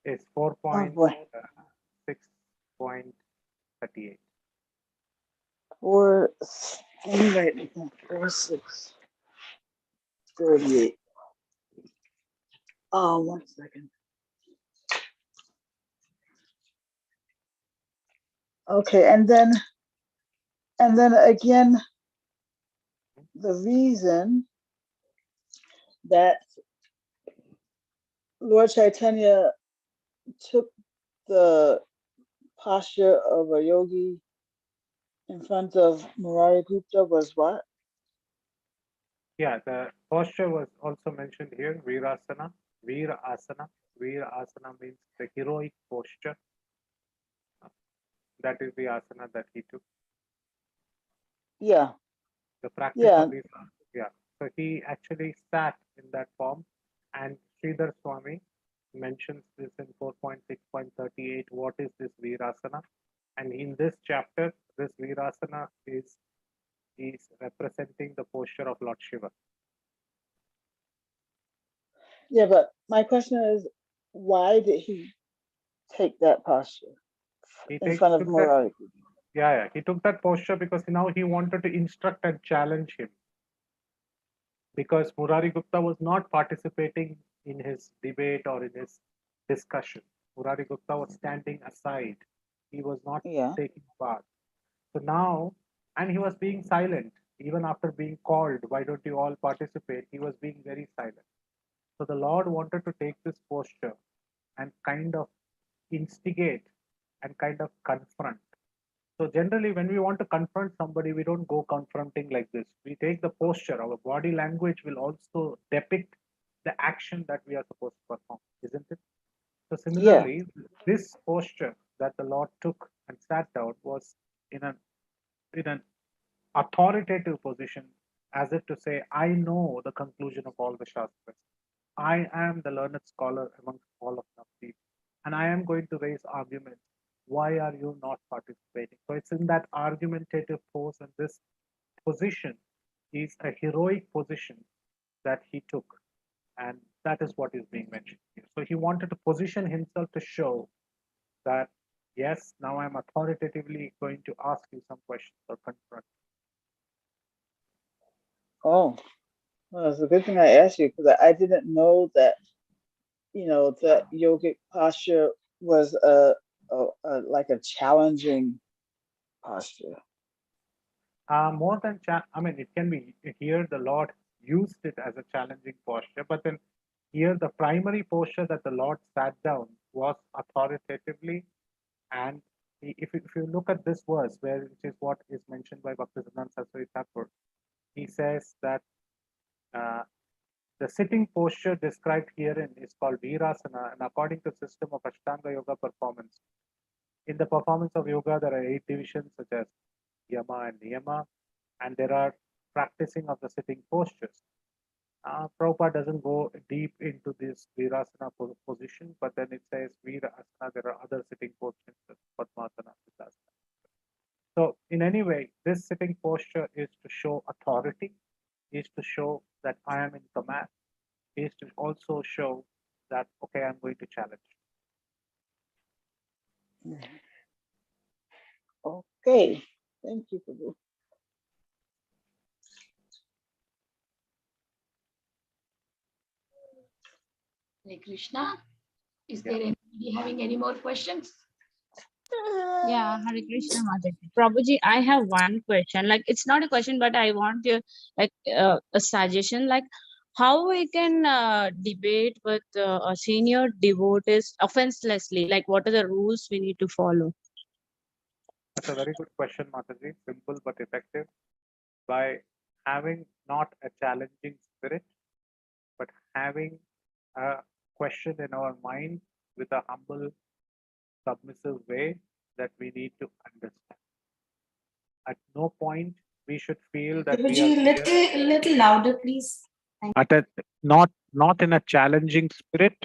is 4.6.38.
4:6:38. One second. Okay, and then again, the reason that Lord Chaitanya took the posture of a yogi in front of Murari Gupta was what?
Yeah, the posture was also mentioned here, Virasana. Virasana. Virasana means the heroic posture. That is the asana that he took.
Yeah.
The practice
Yeah.
of this. Yeah. So he actually sat in that form, and Sridhar Swami mentions this in 4.6.38. What is this Virasana? And in this chapter, this Virasana is representing the posture of Lord Shiva.
Yeah, but my question is, why did he take that posture in front of Murari?
Yeah, he took that posture because now he wanted to instruct and challenge him. Because Murari Gupta was not participating in his debate or in his discussion. Murari Gupta was standing aside. He was not taking part. So now, and he was being silent. Even after being called, why don't you all participate? He was being very silent. So the Lord wanted to take this posture and kind of instigate and kind of confront. So generally, when we want to confront somebody, we don't go confronting like this. We take the posture. Our body language will also depict the action that we are supposed to perform, isn't it? So similarly, this posture that the Lord took and sat down was in an authoritative position, as if to say, I know the conclusion of all the Shastras. I am the learned scholar amongst all of them, and I am going to raise arguments. Why are you not participating? So it's in that argumentative pose, and this position is a heroic position that he took, and that is what is being mentioned here. So he wanted to position himself to show that, yes, now I'm authoritatively going to ask you some questions or confront.
Oh, well, it's a good thing I asked you, because I didn't know that, that yogic posture was like a challenging posture.
More than, it can be here the Lord used it as a challenging posture, but then here the primary posture that the Lord sat down was authoritatively. And if you look at this verse, which is what is mentioned by Bhaktisiddhanta Saraswati Thakur, he says that the sitting posture described herein is called Virasana, and according to the system of Ashtanga Yoga performance, in the performance of yoga, there are 8 divisions such as Yama and Niyama, and there are practicing of the sitting postures. Prabhupada doesn't go deep into this Virasana position, but then it says Virasana, there are other sitting positions, Padmasana, Siddhasana. So in any way, this sitting posture is to show authority, is to show that I am in command, is to also show that, okay, I'm going to challenge.
Okay, thank you, Prabhu.
Hare Krishna. Is there anybody having any more questions?
Yeah, Hare Krishna Mataji. Prabhuji, I have one question. Like, it's not a question, but I want your a suggestion. Like, how we can debate with a senior devotees offenselessly? Like, what are the rules we need to follow?
That's a very good question, Mataji. Simple but effective. By having not a challenging spirit, but having a question in our mind with a humble, submissive way that we need to understand. At no point we should feel that we are
little louder, please.
at a not in a challenging spirit,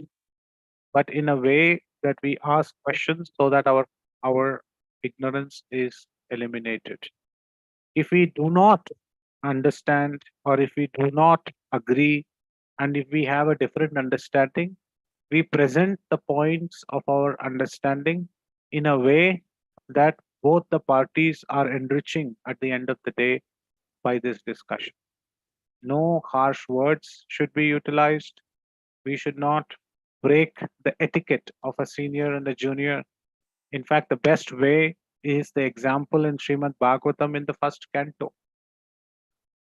but in a way that we ask questions so that our ignorance is eliminated. If we do not understand, or if we do not agree, and if we have a different understanding, we present the points of our understanding in a way that both the parties are enriching at the end of the day by this discussion. No harsh words should be utilized. We should not break the etiquette of a senior and a junior. In fact, the best way is the example in Srimad Bhagavatam in the first canto.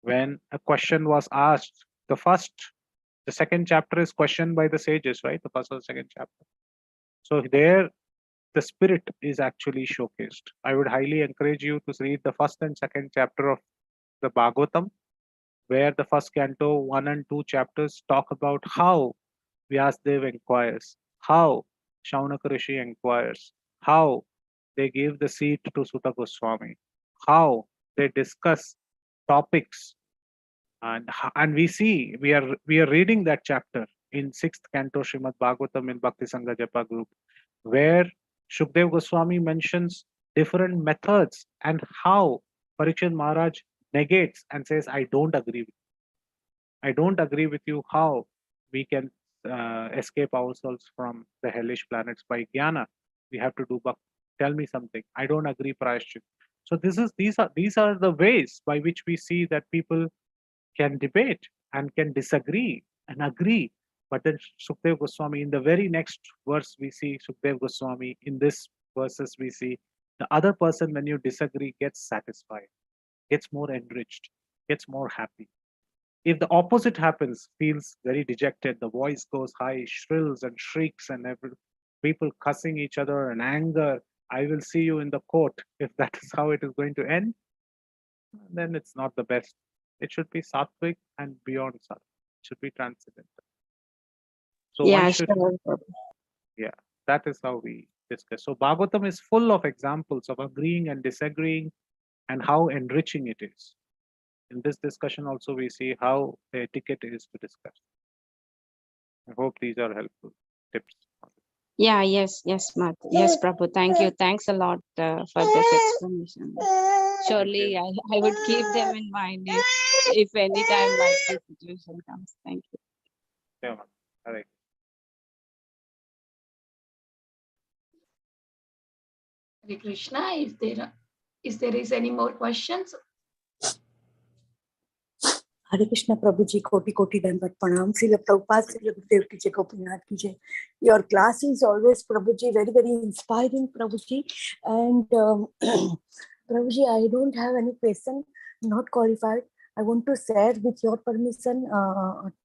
When a question was asked, the second chapter is questioned by the sages, right? The first or second chapter. So there, the spirit is actually showcased. I would highly encourage you to read the first and second chapter of the Bhagavatam, where the first canto, 1 and 2 chapters talk about how Vyasdev inquires, how Shaunaka Rishi inquires, how they give the seat to Sutta Goswami, how they discuss topics, and we see we are reading that chapter in 6th canto Srimad Bhagavatam in Bhakti Sangha Japa group, where Shukdev Goswami mentions different methods and how Parikshit Maharaj negates and says, I don't agree with you. I don't agree with you how we can escape ourselves from the hellish planets by jnana. We have to do bhakti. Tell me something. I don't agree, Prayashchit. So these are the ways by which we see that people can debate and can disagree and agree. But then Sukdev Goswami, in the very next verse, we see Sukdev Goswami. In this verses, we see the other person, when you disagree, gets satisfied, gets more enriched, gets more happy. If the opposite happens, feels very dejected, the voice goes high, shrills and shrieks, and people cussing each other and anger. I will see you in the court. If that is how it is going to end, then it's not the best. It should be sattvic and beyond sattvic. It should be transcendental. So
Yeah, sure.
Yeah, that is how we discuss. So Bhagavatam is full of examples of agreeing and disagreeing and how enriching it is. In this discussion also we see how the etiquette is to discuss. I hope these are helpful tips.
Yeah, yes, yes, Prabhu. Thank you. Thanks a lot for this explanation. Surely I would keep them in mind if any time like this situation comes. Thank you.
Yeah, all right.
Hare Krishna. If there is any more questions?
Hare Krishna Prabhuji, koti koti dandat pranam. Srila Prabhupada, Srila Gurudev ki jai, Gopinath ki jai. Your class is always, Prabhuji, very, very inspiring, Prabhuji. And Prabhuji, I don't have any question, not qualified. I want to share with your permission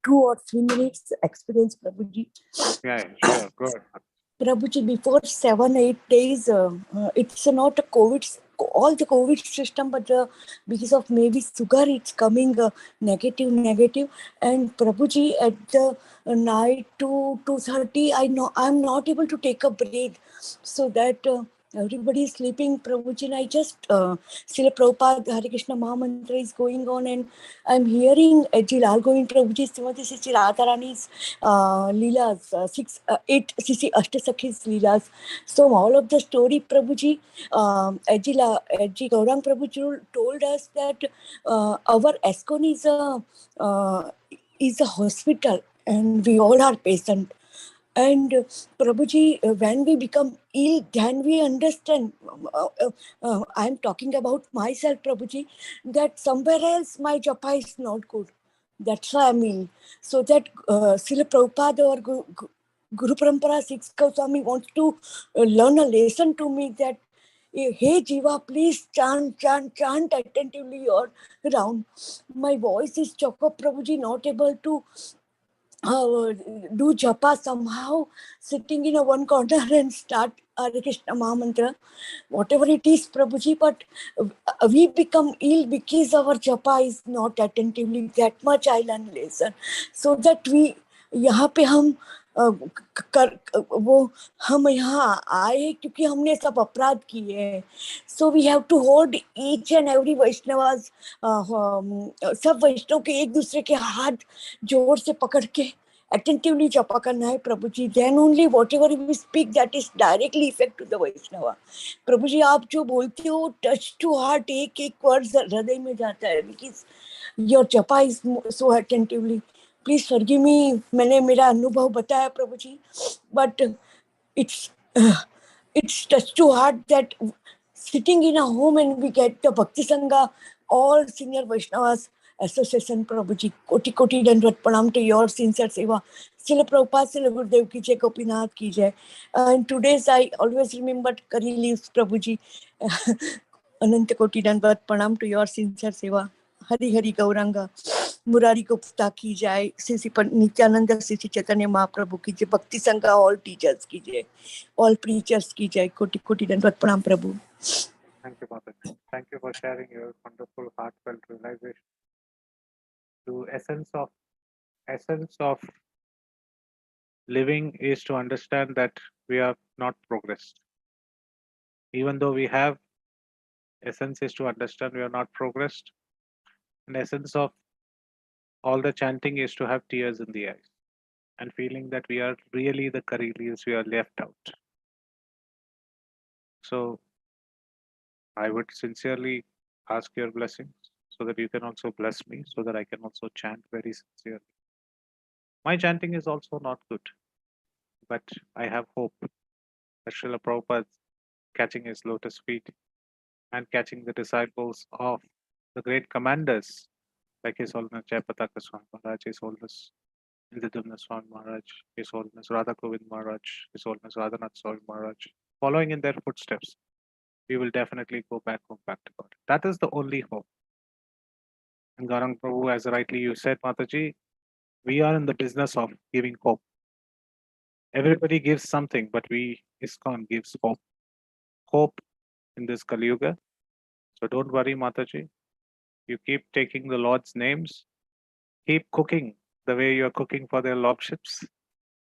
2 or 3 minutes experience, Prabhuji.
Yeah, sure, good.
Prabhuji, before 7-8 days, it's not a COVID, all the COVID system, but because of maybe sugar, it's coming negative. And Prabhuji, at the night to 2:30, I know I'm not able to take a breath. So that Everybody is sleeping, Prabhuji, and I just, Srila Prabhupada, Hare Krishna Mahamantra is going on, and I'm hearing Ajji Lal Govind Prabhuji, Srimati Sri Radharani's Leelas, 8 Sisi Ashtasakhi's Leelas. So all of the story, Prabhuji, Ajji Gaurang Prabhuji told us that our ISKCON is a hospital, and we all are patient. And Prabhuji, when we become ill, then we understand. I'm talking about myself, Prabhuji, that somewhere else my japa is not good. That's why I'm ill. So that Srila Prabhupada or Guru Parampara Six Goswami wants to learn a lesson to me that, hey Jiva, please chant attentively your round. My voice is choke up, Prabhuji, not able to do japa, somehow sitting in a one corner and start Hare Krishna Mahamantra, whatever it is, Prabhuji, but we become ill because our japa is not attentively. That much I learn lesson, so that we यहाँ पे हम यहाँ आए क्योंकि हमने सब अपराध किए हैं. So we have to hold each and every Vaishnavas, सब वैष्णव के एक दूसरे के हाथ जोर से पकड़ के attentively japa karna hai, Prabhuji. Then only whatever we speak, that is directly effect to the Vaishnava. Prabhuji, आप जो बोलते हो touch to heart, एक वर्ड हृदय में जाता है, because your japa is so attentively. Please forgive me, मैंने मेरा अनुभव बताया, Prabhuji, but it's touch to heart that sitting in a home and we get the Bhakti Sangha, all senior Vaishnavas association, Prabhuji, koti dandvat pranam to your sincere seva. Srila Prabhupada, Srila Gurudev ki jai, Gopinath ki jai. And today's I always remember Kari leaves, Prabhuji. Ananta koti dandvat pranam to your sincere seva. Hari Hari Gauranga. Murari Gupta ki jai, Sisi Nityananda, Sisi Chaitanya Mahaprabhu ki jai, Bhakti Sangha, all teachers ki jai, all preachers ki jai, koti dandvat pranam, Prabhu.
Thank you, Mataji. Thank you for sharing your wonderful heartfelt realization. The essence of living is to understand that we are not progressed. Even though we have, essence is to understand we are not progressed. And essence of all the chanting is to have tears in the eyes and feeling that we are really the Karelis, we are left out. So I would sincerely ask your blessings so that you can also bless me, so that I can also chant very sincerely. My chanting is also not good, but I have hope that Srila Prabhupada catching his lotus feet and catching the disciples of the great commanders like His Holiness Jayapataka Swami Maharaj, His Holiness Indradumna Swami Maharaj, His Holiness Radha Govind Maharaj, His Holiness Radhanath Swami Maharaj, following in their footsteps, we will definitely go back to God. That is the only hope. And Gaurang Prabhu, as rightly you said, Mataji, we are in the business of giving hope. Everybody gives something, but ISKCON gives hope. Hope in this Kali Yuga. So don't worry, Mataji. You keep taking the Lord's names. Keep cooking the way you are cooking for their lordships.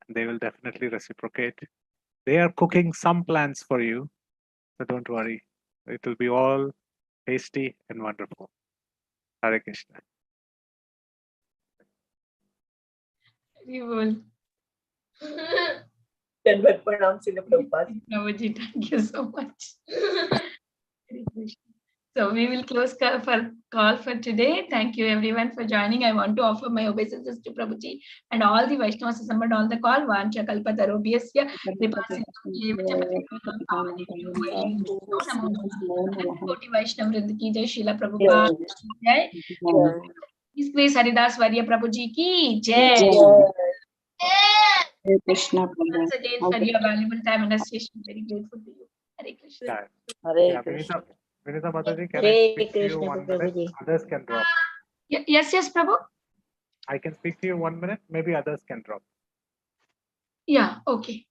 And they will definitely reciprocate. They are cooking some plans for you. So don't worry. It will be all tasty and wonderful. Hare Krishna.
Prabhuji, thank you so much. So we will close call for today. Thank you everyone for joining. I want to offer my obeisances to Prabhuji and all the Vaishnavas assembled on the call. Vancha kalpatarobhyasya Koti Vaishnav Vrind ki jai, Srila Prabhupada ki jai. Please Haridas Varya Prabhuji ki jai.
Krishna.
Once again for your valuable time and association. Very grateful to you. Hare Krishna.
Yeah, Vinita Mataji, can I speak to you 1 minute? Others can drop.
Yes, Prabhu.
I can speak to you 1 minute. Maybe others can drop.
Yeah, okay.